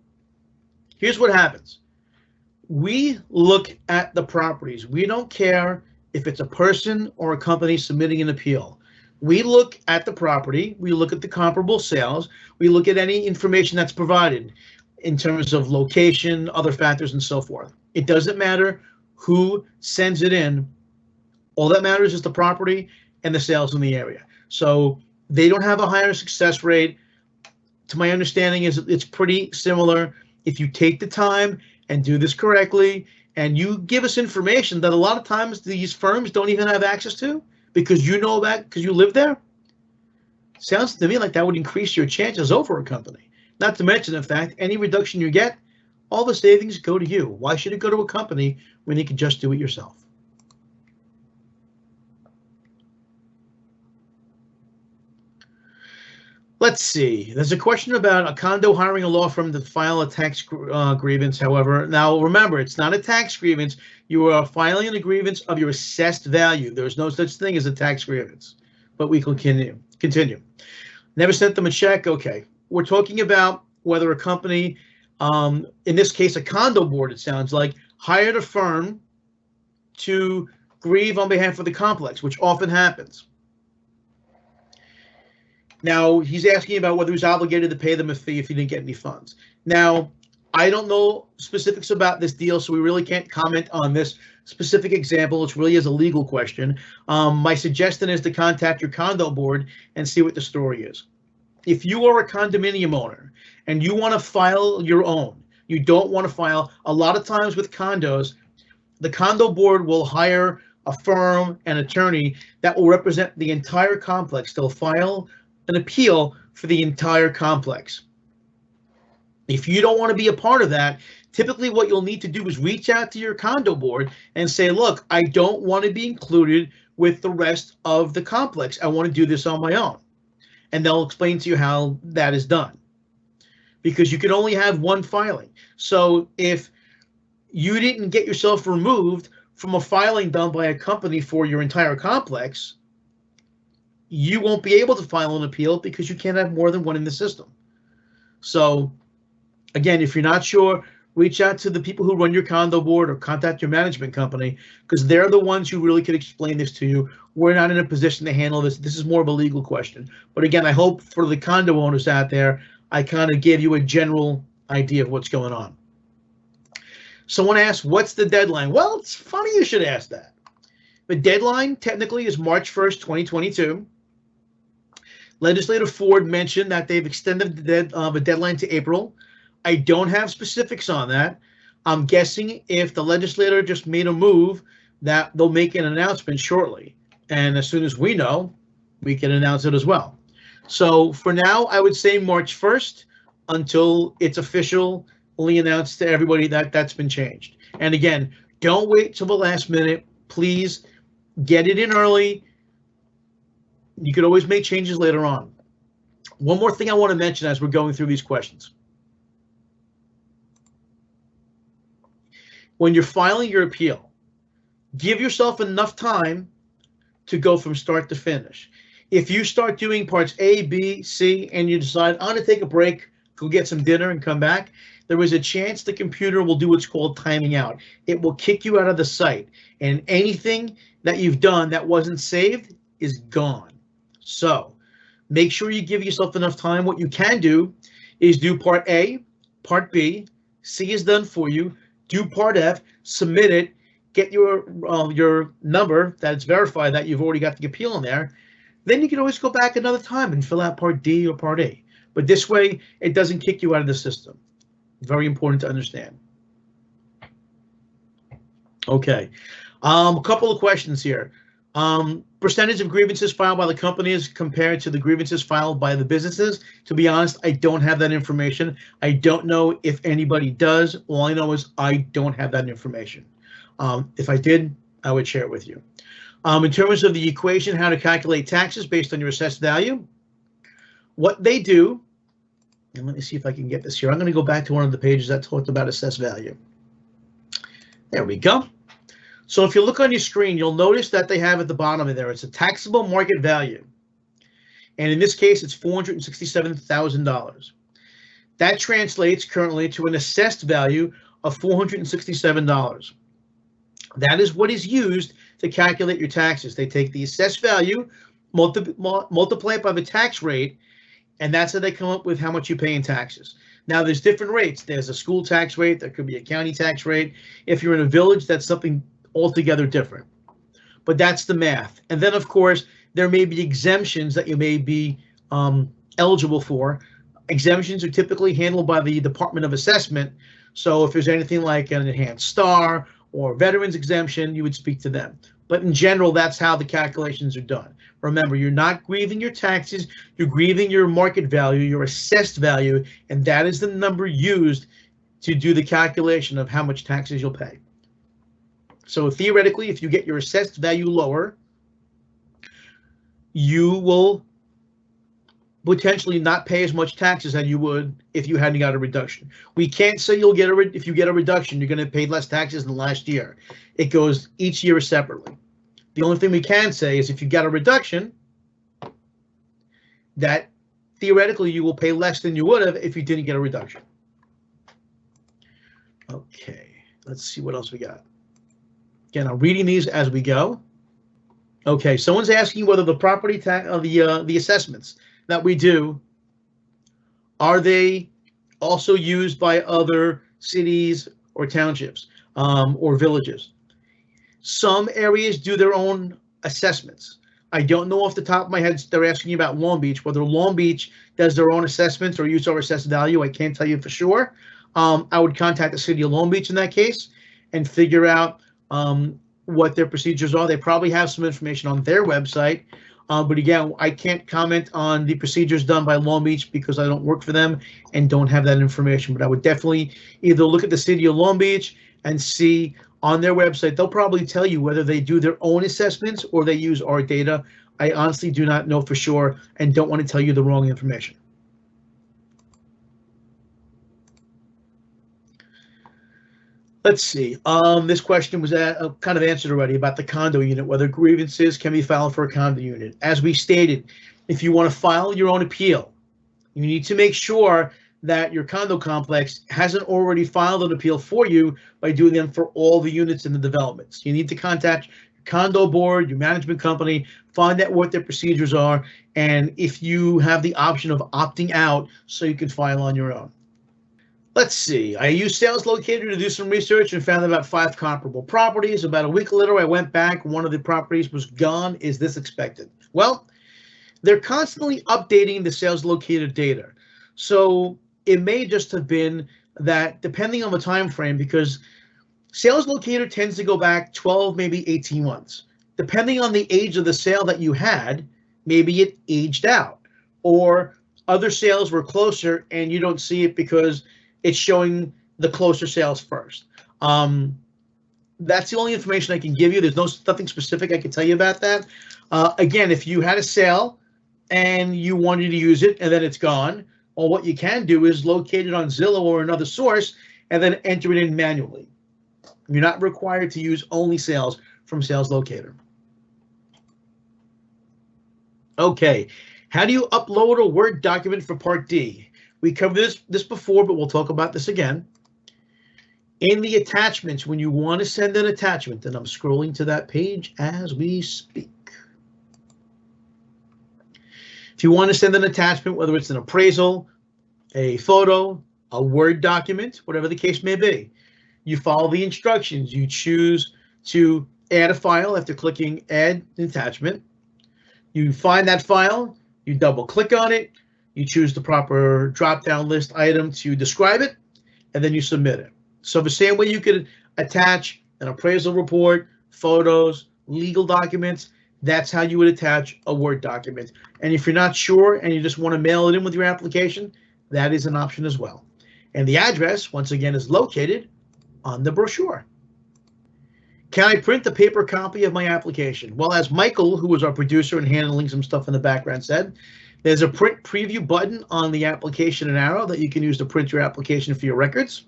here's what happens. We look at the properties. We don't care if it's a person or a company submitting an appeal. We look at the property. We look at the comparable sales. We look at any information that's provided in terms of location, other factors, and so forth. It doesn't matter who sends it in. All that matters is the property and the sales in the area. So they don't have a higher success rate. To my understanding, is it's pretty similar. If you take the time and do this correctly, and you give us information that a lot of times these firms don't even have access to because you know that because you live there, sounds to me like that would increase your chances over a company. Not to mention the fact, any reduction you get, all the savings go to you. Why should it go to a company when you can just do it yourself? Let's see. There's a question about a condo hiring a law firm to file a tax grievance. However, now remember, it's not a tax grievance. You are filing a grievance of your assessed value. There's no such thing as a tax grievance. But we can continue. Never sent them a check. Okay. We're talking about whether a company, in this case, a condo board, it sounds like, hired a firm to grieve on behalf of the complex, which often happens. Now, he's asking about whether he's obligated to pay them a fee if he didn't get any funds. Now, I don't know specifics about this deal, so we really can't comment on this specific example. It really is a legal question. My suggestion is to contact your condo board and see what the story is. If you are a condominium owner and you want to file your own, you don't want to file, a lot of times with condos, the condo board will hire a firm, an attorney that will represent the entire complex. They'll file an appeal for the entire complex. If you don't want to be a part of that, typically what you'll need to do is reach out to your condo board and say, look, I don't want to be included with the rest of the complex. I want to do this on my own. And they'll explain to you how that is done, because you can only have one filing. So if you didn't get yourself removed from a filing done by a company for your entire complex, you won't be able to file an appeal because you can't have more than one in the system. So again, if you're not sure, reach out to the people who run your condo board or contact your management company, because they're the ones who really could explain this to you. We're not in a position to handle this. This is more of a legal question. But again, I hope for the condo owners out there, I kind of gave you a general idea of what's going on. Someone asked, what's the deadline? Well, it's funny you should ask that. The deadline technically is March 1st, 2022. Legislator Ford mentioned that they've extended the deadline to April. I don't have specifics on that. I'm guessing if the legislator just made a move, that they'll make an announcement shortly. And as soon as we know, we can announce it as well. So for now, I would say March 1st until it's officially announced to everybody that that's been changed. And again, don't wait till the last minute. Please get it in early. You could always make changes later on. One more thing I want to mention as we're going through these questions. When you're filing your appeal, give yourself enough time to go from start to finish. If you start doing parts A, B, C, and you decide, I'm going to take a break, go get some dinner and come back, there is a chance the computer will do what's called timing out. It will kick you out of the site, and anything that you've done that wasn't saved is gone. So make sure you give yourself enough time. What you can do is do part A, part B, C is done for you. Do part F, submit it, get your number that's verified that you've already got the appeal in there. Then you can always go back another time and fill out part D or part A. But this way, it doesn't kick you out of the system. Very important to understand. Okay, a couple of questions here. Percentage of grievances filed by the companies compared to the grievances filed by the businesses. To be honest, I don't have that information. I don't know if anybody does. All I know is I don't have that information. If I did, I would share it with you. In terms of the equation, how to calculate taxes based on your assessed value, what they do, and let me see if I can get this here. I'm going to go back to one of the pages that talked about assessed value. There we go. So if you look on your screen, you'll notice that they have at the bottom of there, it's a taxable market value. And in this case, it's $467,000. That translates currently to an assessed value of $467. That is what is used to calculate your taxes. They take the assessed value, multiply it by the tax rate, and that's how they come up with how much you pay in taxes. Now, there's different rates. There's a school tax rate. There could be a county tax rate. If you're in a village, that's something altogether different. But that's the math. And then, of course, there may be exemptions that you may be eligible for. Exemptions are typically handled by the Department of Assessment. So if there's anything like an enhanced star or veterans exemption, you would speak to them. But in general, that's how the calculations are done. Remember, you're not grieving your taxes, you're grieving your market value, your assessed value, and that is the number used to do the calculation of how much taxes you'll pay. So theoretically, if you get your assessed value lower, you will potentially not pay as much taxes as you would if you hadn't got a reduction. We can't say you'll get if you get a reduction, you're going to pay less taxes than last year. It goes each year separately. The only thing we can say is if you got a reduction, that theoretically you will pay less than you would have if you didn't get a reduction. Okay, let's see what else we got. Again, I'm reading these as we go. Okay, someone's asking whether the property tax, the assessments that we do, are they also used by other cities or townships or villages? Some areas do their own assessments. I don't know off the top of my head. They're asking you about Long Beach, whether Long Beach does their own assessments or use our assessed value. I can't tell you for sure. I would contact the city of Long Beach in that case and figure out what their procedures are. They probably have some information on their website. But again, I can't comment on the procedures done by Long Beach because I don't work for them and don't have that information. But I would definitely either look at the city of Long Beach and see on their website. They'll probably tell you whether they do their own assessments or they use our data. I honestly do not know for sure and don't want to tell you the wrong information. Let's see. This question was kind of answered already about the condo unit, whether grievances can be filed for a condo unit. As we stated, if you want to file your own appeal, you need to make sure that your condo complex hasn't already filed an appeal for you by doing them for all the units in the developments. You need to contact your condo board, your management company, find out what their procedures are, and if you have the option of opting out so you can file on your own. Let's see. I used Sales Locator to do some research and found about 5 comparable properties. About a week later, I went back. One of the properties was gone. Is this expected? Well, they're constantly updating the Sales Locator data. So it may just have been that depending on the time frame, because Sales Locator tends to go back 12, maybe 18 months. Depending on the age of the sale that you had, maybe it aged out. Or other sales were closer and you don't see it because it's showing the closer sales first. That's the only information I can give you. There's nothing specific I can tell you about that. Again, if you had a sale and you wanted to use it and then it's gone, well, what you can do is locate it on Zillow or another source and then enter it in manually. You're not required to use only sales from Sales Locator. Okay, how do you upload a Word document for Part D? We covered this before, but we'll talk about this again. In the attachments, when you want to send an attachment, and I'm scrolling to that page as we speak. If you want to send an attachment, whether it's an appraisal, a photo, a Word document, whatever the case may be, you follow the instructions. You choose to add a file after clicking Add Attachment. You find that file, you double click on it, you choose the proper drop-down list item to describe it, and then you submit it. So the same way you could attach an appraisal report, photos, legal documents, that's how you would attach a Word document. And if you're not sure and you just want to mail it in with your application, that is an option as well. And the address, once again, is located on the brochure. Can I print the paper copy of my application? Well, as Michael, who was our producer and handling some stuff in the background, said, there's a print preview button on the application and arrow that you can use to print your application for your records.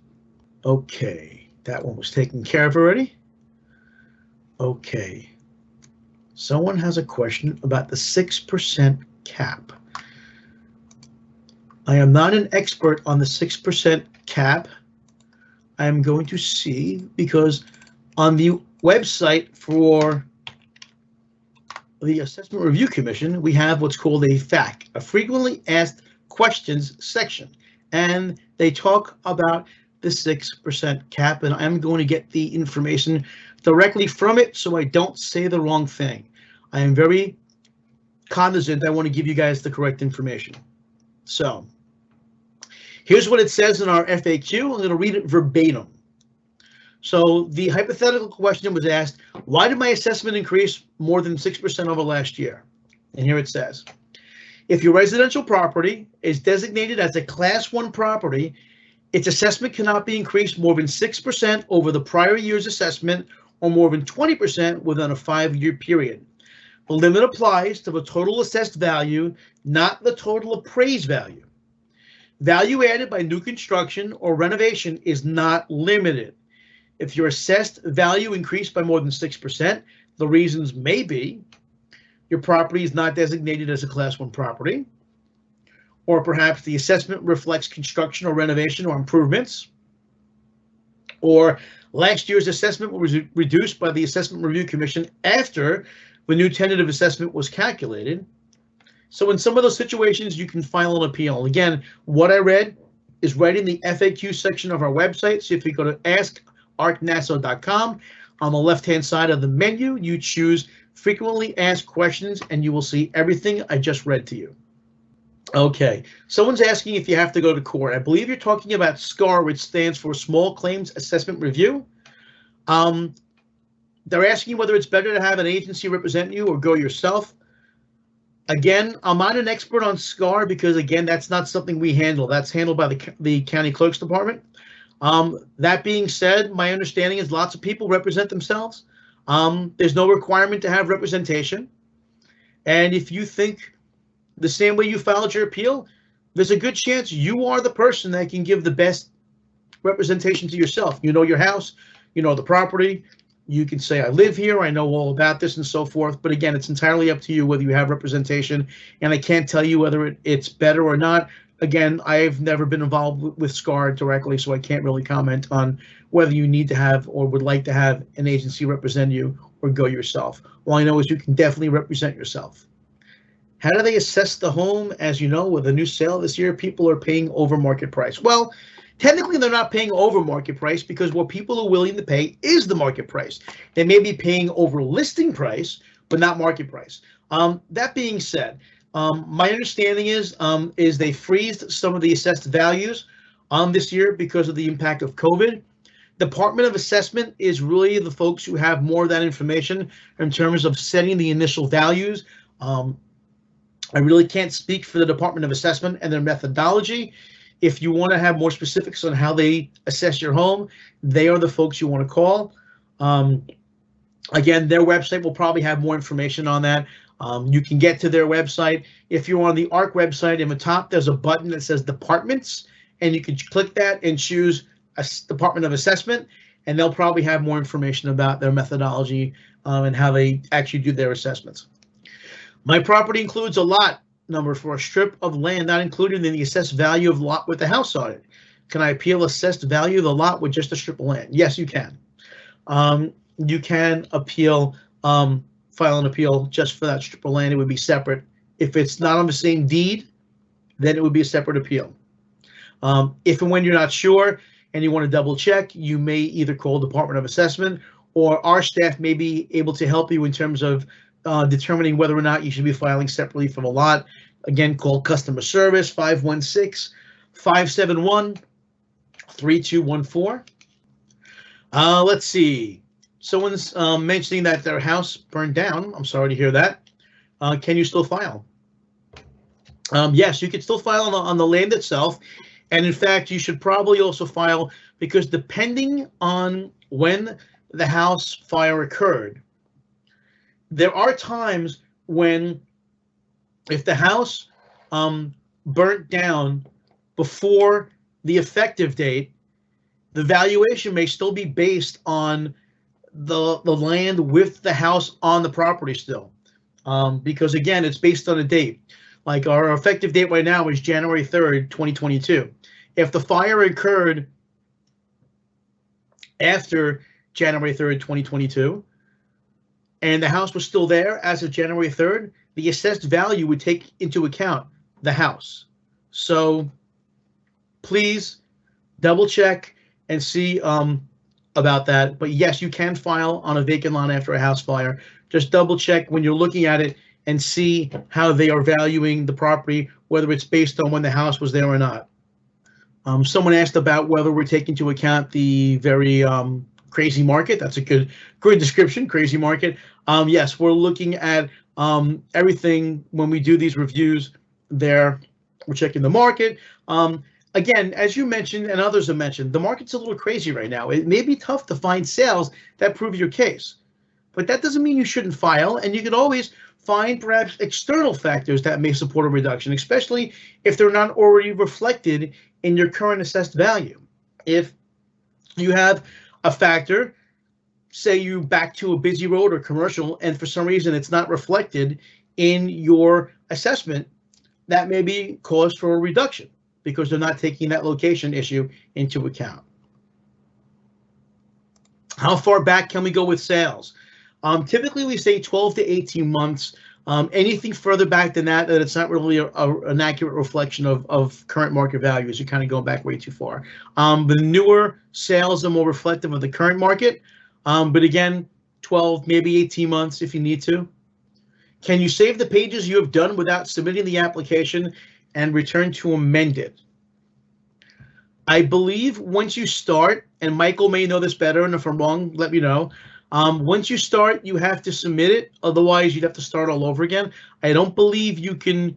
Okay, that one was taken care of already. Okay, someone has a question about the 6% cap. I am not an expert on the 6% cap. I am going to see, because on the website for the Assessment Review Commission, we have what's called a FAQ, a frequently asked questions section, and they talk about the 6% cap, and I'm going to get the information directly from it so I don't say the wrong thing. I am very cognizant. I want to give you guys the correct information. So here's what it says in our FAQ. I'm going to read it verbatim. So the hypothetical question was asked, why did my assessment increase more than 6% over last year? And here it says, if your residential property is designated as a Class 1 property, its assessment cannot be increased more than 6% over the prior year's assessment or more than 20% within a 5-year period. The limit applies to the total assessed value, not the total appraised value. Value added by new construction or renovation is not limited. If your assessed value increased by more than 6%, the reasons may be your property is not designated as a Class 1 property, or perhaps the assessment reflects construction or renovation or improvements, or last year's assessment was reduced by the Assessment Review Commission after the new tentative assessment was calculated. So in some of those situations, you can file an appeal. Again, what I read is right in the FAQ section of our website. So if you go to askartnassau.com, on the left-hand side of the menu, you choose frequently asked questions, and you will see everything I just read to you. Okay, someone's asking if you have to go to court. I believe you're talking about SCAR, which stands for Small Claims Assessment Review. They're asking whether it's better to have an agency represent you or go yourself. Again, I'm not an expert on SCAR because, again, that's not something we handle. That's handled by the county clerk's department. That being said, my understanding is lots of people represent themselves. There's no requirement to have representation. And if you think the same way you filed your appeal, there's a good chance you are the person that can give the best representation to yourself. You know your house, you know the property. You can say, I live here, I know all about this and so forth. But again, it's entirely up to you whether you have representation. And I can't tell you whether it's better or not. Again, I've never been involved with SCAR directly, so I can't really comment on whether you need to have or would like to have an agency represent you or go yourself. All I know is you can definitely represent yourself. How do they assess the home? As you know, with a new sale this year, people are paying over market price. Well, technically, they're not paying over market price because what people are willing to pay is the market price. They may be paying over listing price, but not market price. That being said, my understanding is they freezed some of the assessed values this year because of the impact of COVID. Department of Assessment is really the folks who have more of that information in terms of setting the initial values. I really can't speak for the Department of Assessment and their methodology. If you want to have more specifics on how they assess your home, they are the folks you want to call. Again, their website will probably have more information on that. You can get to their website. If you're on the ARC website, in the top, there's a button that says Departments, and you can click that and choose a Department of Assessment, and they'll probably have more information about their methodology and how they actually do their assessments. My property includes a lot number for a strip of land not included in the assessed value of lot with the house on it. Can I appeal assessed value of the lot with just a strip of land? Yes, you can. You can appeal, file an appeal just for that strip of land. It would be separate. If it's not on the same deed, then it would be a separate appeal. If and when you're not sure and you want to double check, you may either call Department of Assessment or our staff may be able to help you in terms of determining whether or not you should be filing separately from a lot. Again, call customer service 516-571-3214. Let's see. Someone's mentioning that their house burned down. I'm sorry to hear that. Can you still file? Yes, you can still file on the land itself. And in fact, you should probably also file because depending on when the house fire occurred, there are times when if the house burnt down before the effective date, the valuation may still be based on the land with the house on the property still. Because again, it's based on a date. Like our effective date right now is January 3rd, 2022. If the fire occurred after January 3rd, 2022, and the house was still there as of January 3rd, the assessed value would take into account the house. So please double check and see about that. But yes, you can file on a vacant lot after a house fire. Just double check when you're looking at it and see how they are valuing the property, whether it's based on when the house was there or not. Someone asked about whether we're taking into account the very crazy market. That's a good description, crazy market. Yes, we're looking at everything when we do these reviews there. We're checking the market. Again, as you mentioned and others have mentioned, the market's a little crazy right now. It may be tough to find sales that prove your case, but that doesn't mean you shouldn't file, and you could always find perhaps external factors that may support a reduction, especially if they're not already reflected in your current assessed value. If you have a factor, say you back to a busy road or commercial, and for some reason it's not reflected in your assessment, that may be cause for a reduction because they're not taking that location issue into account. How far back can we go with sales? Typically we say 12 to 18 months. Anything further back than that it's not really an accurate reflection of current market values. You're kind of going back way too far. The newer sales are more reflective of the current market. But again, 12, maybe 18 months if you need to. Can you save the pages you have done without submitting the application and return to amend it? I believe once you start, and Michael may know this better, and if I'm wrong, let me know. Once you start, you have to submit it. Otherwise, you'd have to start all over again. I don't believe you can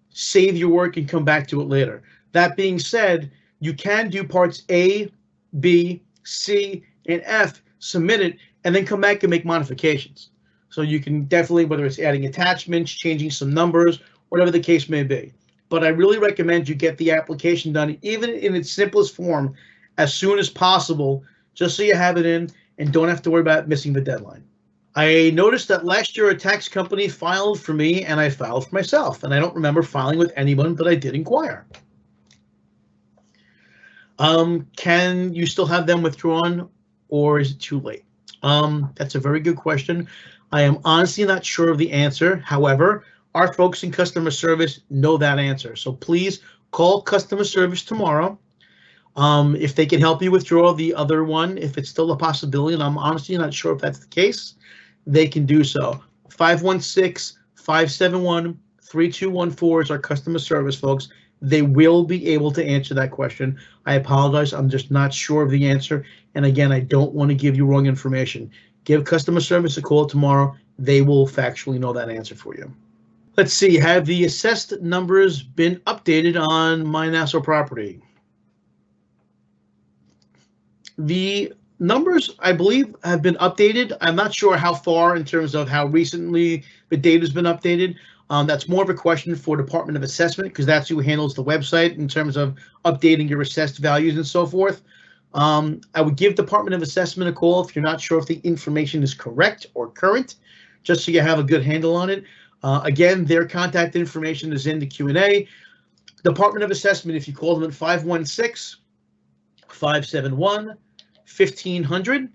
save your work and come back to it later. That being said, you can do parts A, B, C, and F, submit it, and then come back and make modifications. So you can definitely, whether it's adding attachments, changing some numbers, whatever the case may be. But I really recommend you get the application done, even in its simplest form, as soon as possible, just so you have it in and don't have to worry about missing the deadline. I noticed that last year a tax company filed for me and I filed for myself, and I don't remember filing with anyone, but I did inquire. Can you still have them withdrawn, or is it too late? That's a very good question. I am honestly not sure of the answer. However, our folks in customer service know that answer. So please call customer service tomorrow. If they can help you withdraw the other one, if it's still a possibility, and I'm honestly not sure if that's the case, they can do so. 516-571-3214 is our customer service folks. They will be able to answer that question. I apologize. I'm just not sure of the answer. And again, I don't want to give you wrong information. Give customer service a call tomorrow. They will factually know that answer for you. Let's see. Have the assessed numbers been updated on my Nassau property? The numbers, I believe, have been updated. I'm not sure how far in terms of how recently the data has been updated. That's more of a question for Department of Assessment, because that's who handles the website in terms of updating your assessed values and so forth. I would give Department of Assessment a call if you're not sure if the information is correct or current, just so you have a good handle on it. Again, their contact information is in the Q&A. Department of Assessment, if you call them at 516-571-1500,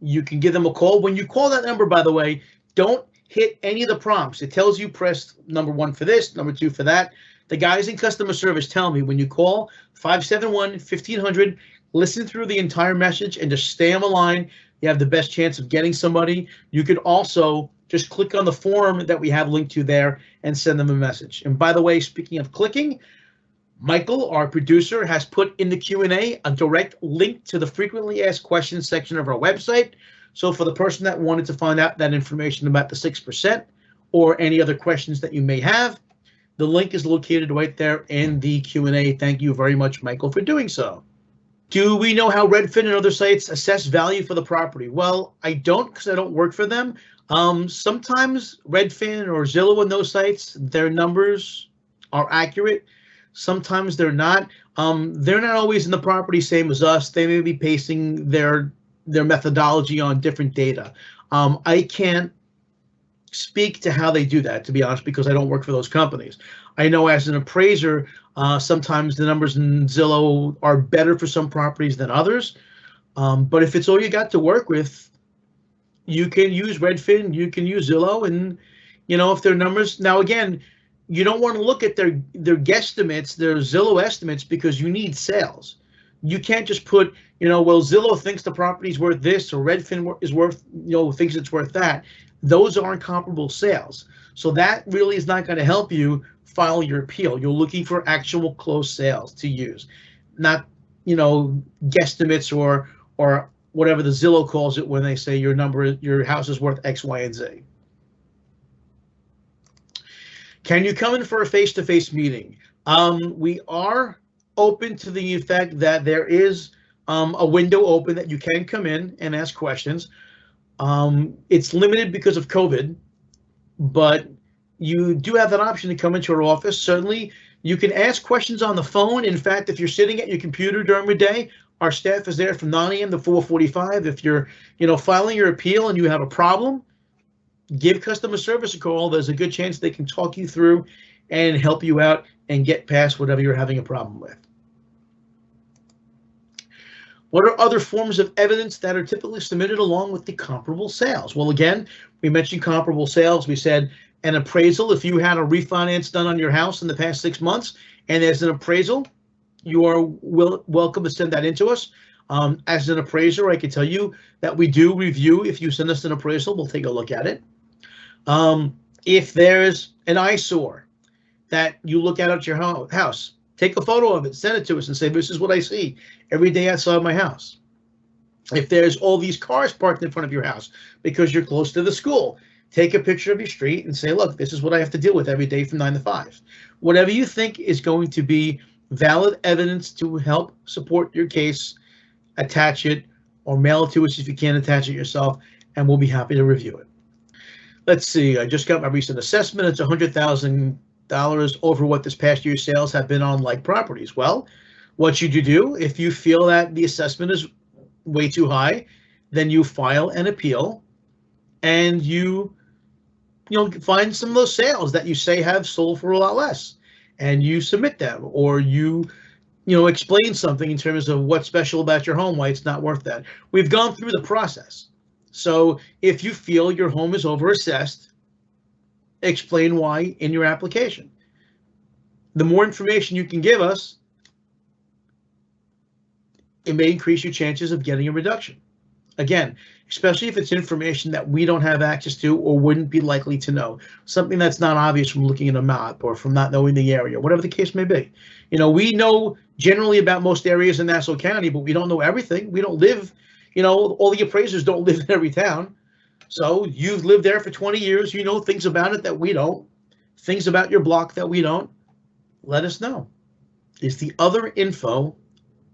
you can give them a call. When you call that number, by the way, don't hit any of the prompts. It tells you press number 1 for this, number 2 for that. The guys in customer service tell me when you call 571-1500, listen through the entire message and just stay on the line. You have the best chance of getting somebody. You can also just click on the form that we have linked to there and send them a message. And by the way, speaking of clicking, Michael, our producer, has put in the Q&A a direct link to the frequently asked questions section of our website. So for the person that wanted to find out that information about the 6% or any other questions that you may have, the link is located right there in the Q&A. Thank you very much, Michael, for doing so. Do we know how Redfin and other sites assess value for the property? Well, I don't, because I don't work for them. Sometimes Redfin or Zillow and those sites, their numbers are accurate. Sometimes they're not. They're not always in the property same as us. They may be basing their methodology on different data. I can't speak to how they do that, to be honest, because I don't work for those companies. I know as an appraiser, sometimes the numbers in Zillow are better for some properties than others. But if it's all you got to work with, you can use Redfin, you can use Zillow, and if their numbers. Now again, you don't want to look at their guesstimates, their Zillow estimates, because you need sales. You can't just put, well, Zillow thinks the property's worth this, or Redfin is worth, thinks it's worth that. Those aren't comparable sales. So that really is not going to help you file your appeal. You're looking for actual closed sales to use, not, guesstimates or whatever the Zillow calls it when they say your house is worth X, Y, and Z. Can you come in for a face-to-face meeting? We are open to the fact that there is a window open that you can come in and ask questions. It's limited because of COVID, but you do have that option to come into our office. Certainly, you can ask questions on the phone. In fact, if you're sitting at your computer during the day, our staff is there from 9 a.m. to 4:45. If you're, filing your appeal and you have a problem, give customer service a call. There's a good chance they can talk you through and help you out and get past whatever you're having a problem with. What are other forms of evidence that are typically submitted along with the comparable sales? Well, again, we mentioned comparable sales. We said an appraisal. If you had a refinance done on your house in the past 6 months and there's an appraisal, you are welcome to send that in to us. As an appraiser, I can tell you that we do review. If you send us an appraisal, we'll take a look at it. If there's an eyesore that you look at your house, take a photo of it, send it to us and say, this is what I see every day outside my house. If there's all these cars parked in front of your house because you're close to the school, take a picture of your street and say, look, this is what I have to deal with every day from 9 to 5. Whatever you think is going to be valid evidence to help support your case, attach it or mail it to us if you can't attach it yourself, and we'll be happy to review it. Let's see, I just got my recent assessment. It's $100,000 over what this past year's sales have been on like properties. Well, what should you do if you feel that the assessment is way too high? Then you file an appeal and you find some of those sales that you say have sold for a lot less and you submit them, or you explain something in terms of what's special about your home, why it's not worth that. We've gone through the process. So if you feel your home is overassessed, explain why in your application. The more information you can give us, it may increase your chances of getting a reduction. Again, especially if it's information that we don't have access to or wouldn't be likely to know. Something that's not obvious from looking at a map or from not knowing the area, whatever the case may be. We know generally about most areas in Nassau County, but we don't know everything. We don't live, all the appraisers don't live in every town. So you've lived there for 20 years. You know things about it that we don't, things about your block that we don't. Let us know. Is the other info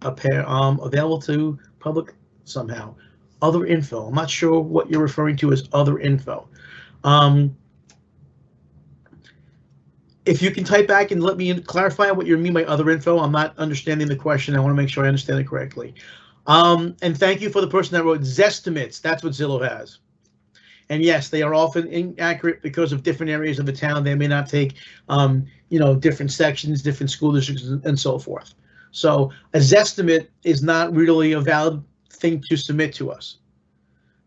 available to public somehow? Other info. I'm not sure what you're referring to as other info. If you can type back and let me clarify what you mean by other info. I'm not understanding the question. I want to make sure I understand it correctly. And thank you for the person that wrote Zestimates. That's what Zillow has. And yes, they are often inaccurate because of different areas of the town. They may not take, different sections, different school districts, and so forth. So a Zestimate is not really a valid thing to submit to us.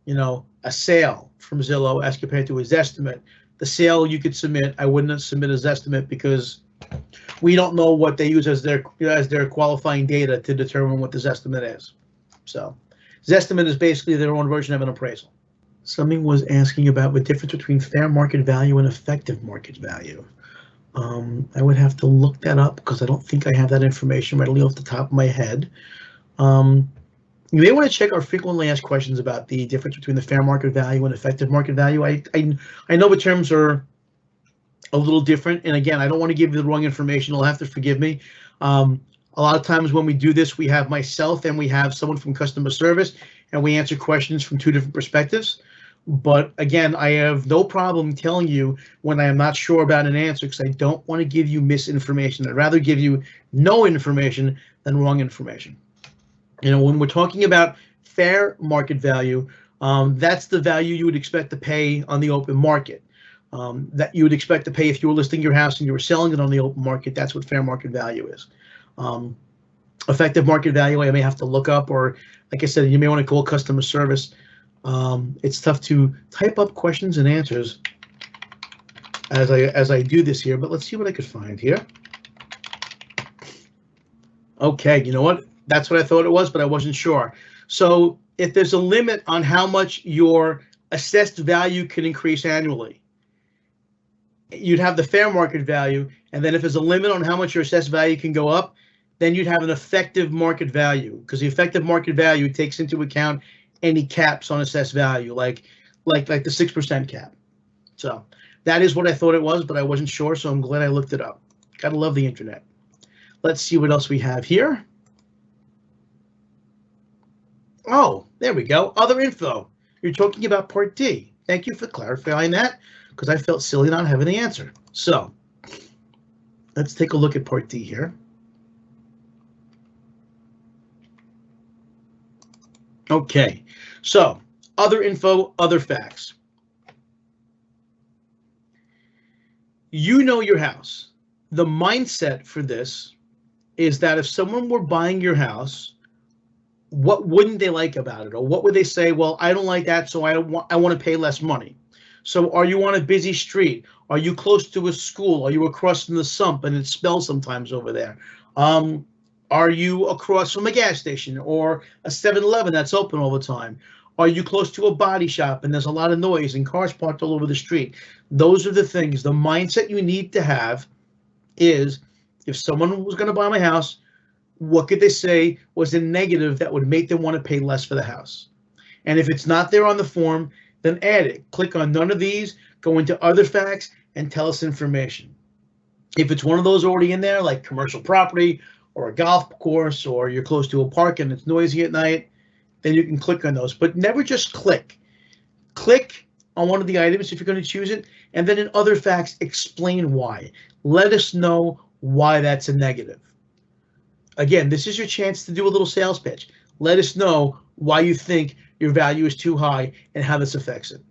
A sale from Zillow as compared to a Zestimate. The sale you could submit, I wouldn't submit a Zestimate because we don't know what they use as their qualifying data to determine what the Zestimate is. So Zestimate is basically their own version of an appraisal. Somebody was asking about the difference between fair market value and effective market value. I would have to look that up because I don't think I have that information readily off the top of my head. You may want to check our frequently asked questions about the difference between the fair market value and effective market value. I know the terms are a little different, and again, I don't want to give you the wrong information. You'll have to forgive me. A lot of times when we do this, we have myself and we have someone from customer service, and we answer questions from two different perspectives. But again, I have no problem telling you when I am not sure about an answer because I don't want to give you misinformation. I'd rather give you no information than wrong information. When we're talking about fair market value, that's the value you would expect to pay on the open market. That you would expect to pay if you were listing your house and you were selling it on the open market. That's what fair market value is. Effective market value, I may have to look up, or like I said, you may want to call customer service. It's tough to type up questions and answers as I do this here, but let's see what I could find here. Okay, you know what? That's what I thought it was, but I wasn't sure. So if there's a limit on how much your assessed value can increase annually, you'd have the fair market value, and then if there's a limit on how much your assessed value can go up, then you'd have an effective market value, because the effective market value takes into account any caps on assessed value, like the 6% cap. So that is what I thought it was, but I wasn't sure, so I'm glad I looked it up. Gotta love the internet. Let's see what else we have here. Oh, there we go. Other info. You're talking about Part D. Thank you for clarifying that, because I felt silly not having the answer. So let's take a look at Part D here. Okay, so other info, other facts. You know your house. The mindset for this is that if someone were buying your house, what wouldn't they like about it? Or what would they say? Well, I don't like that, so I want to pay less money. So are you on a busy street? Are you close to a school? Are you across from the sump and it smells sometimes over there? Are you across from a gas station or a 7-Eleven that's open all the time? Are you close to a body shop and there's a lot of noise and cars parked all over the street? Those are the things. The mindset you need to have is, if someone was going to buy my house, What could they say was a negative that would make them want to pay less for the house? And if it's not there on the form, then add it. Click on none of these, go into other facts, and tell us information. If it's one of those already in there, like commercial property or a golf course, or you're close to a park and it's noisy at night, then you can click on those. But never just click. Click on one of the items if you're going to choose it, and then in other facts, explain why. Let us know why that's a negative. Again, this is your chance to do a little sales pitch. Let us know why you think your value is too high and how this affects it.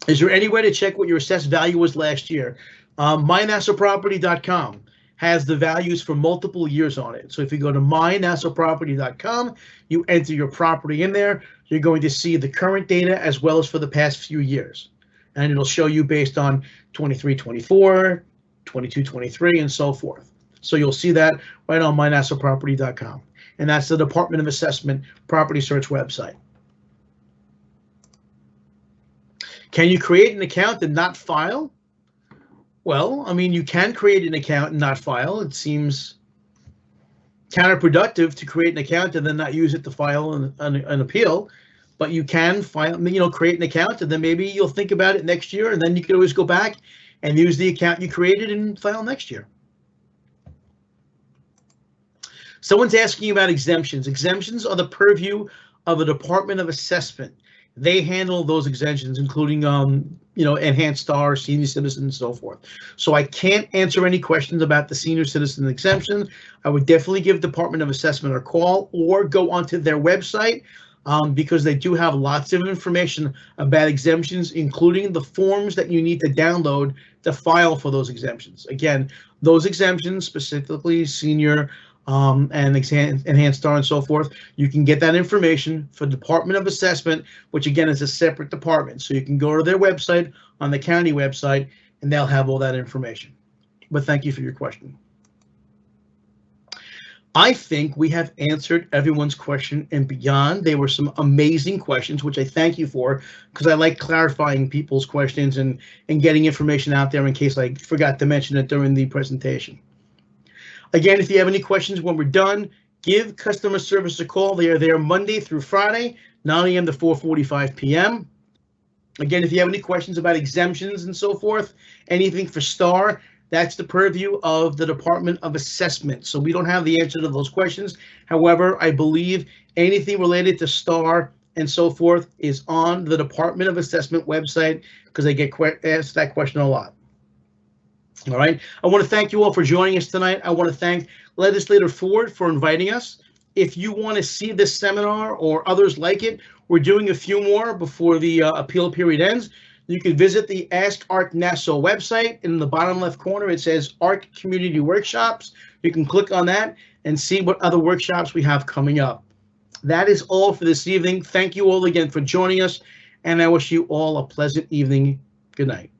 Is there any way to check what your assessed value was last year? MyNassauProperty.com has the values for multiple years on it. So if you go to MyNassauProperty.com, you enter your property in there, you're going to see the current data as well as for the past few years. And it'll show you based on 23, 24, 22, 23, and so forth. So you'll see that right on MyNassauProperty.com. And that's the Department of Assessment property search website. Can you create an account and not file? Well, I mean, you can create an account and not file. It seems counterproductive to create an account and then not use it to file an appeal. But you can file, create an account, and then maybe you'll think about it next year, and then you can always go back and use the account you created and file next year. Someone's asking about exemptions. Exemptions are the purview of the Department of Assessment. They handle those exemptions, including, enhanced star, senior citizen, and so forth. So I can't answer any questions about the senior citizen exemption. I would definitely give Department of Assessment a call or go onto their website because they do have lots of information about exemptions, including the forms that you need to download to file for those exemptions. Again, those exemptions, specifically senior, and enhanced star and so forth, you can get that information for Department of Assessment, which again is a separate department. So you can go to their website on the county website and they'll have all that information. But thank you for your question. I think we have answered everyone's question and beyond. They were some amazing questions, which I thank you for, because I like clarifying people's questions and getting information out there in case I forgot to mention it during the presentation. Again, if you have any questions when we're done, give customer service a call. They are there Monday through Friday, 9 a.m. to 4:45 p.m. Again, if you have any questions about exemptions and so forth, anything for STAR, that's the purview of the Department of Assessment. So we don't have the answer to those questions. However, I believe anything related to STAR and so forth is on the Department of Assessment website because I get asked that question a lot. All right. I want to thank you all for joining us tonight. I want to thank Legislator Ford for inviting us. If you want to see this seminar or others like it, we're doing a few more before the appeal period ends. You can visit the Ask ARC Nassau website. In the bottom left corner, it says ARC Community Workshops. You can click on that and see what other workshops we have coming up. That is all for this evening. Thank you all again for joining us, and I wish you all a pleasant evening. Good night.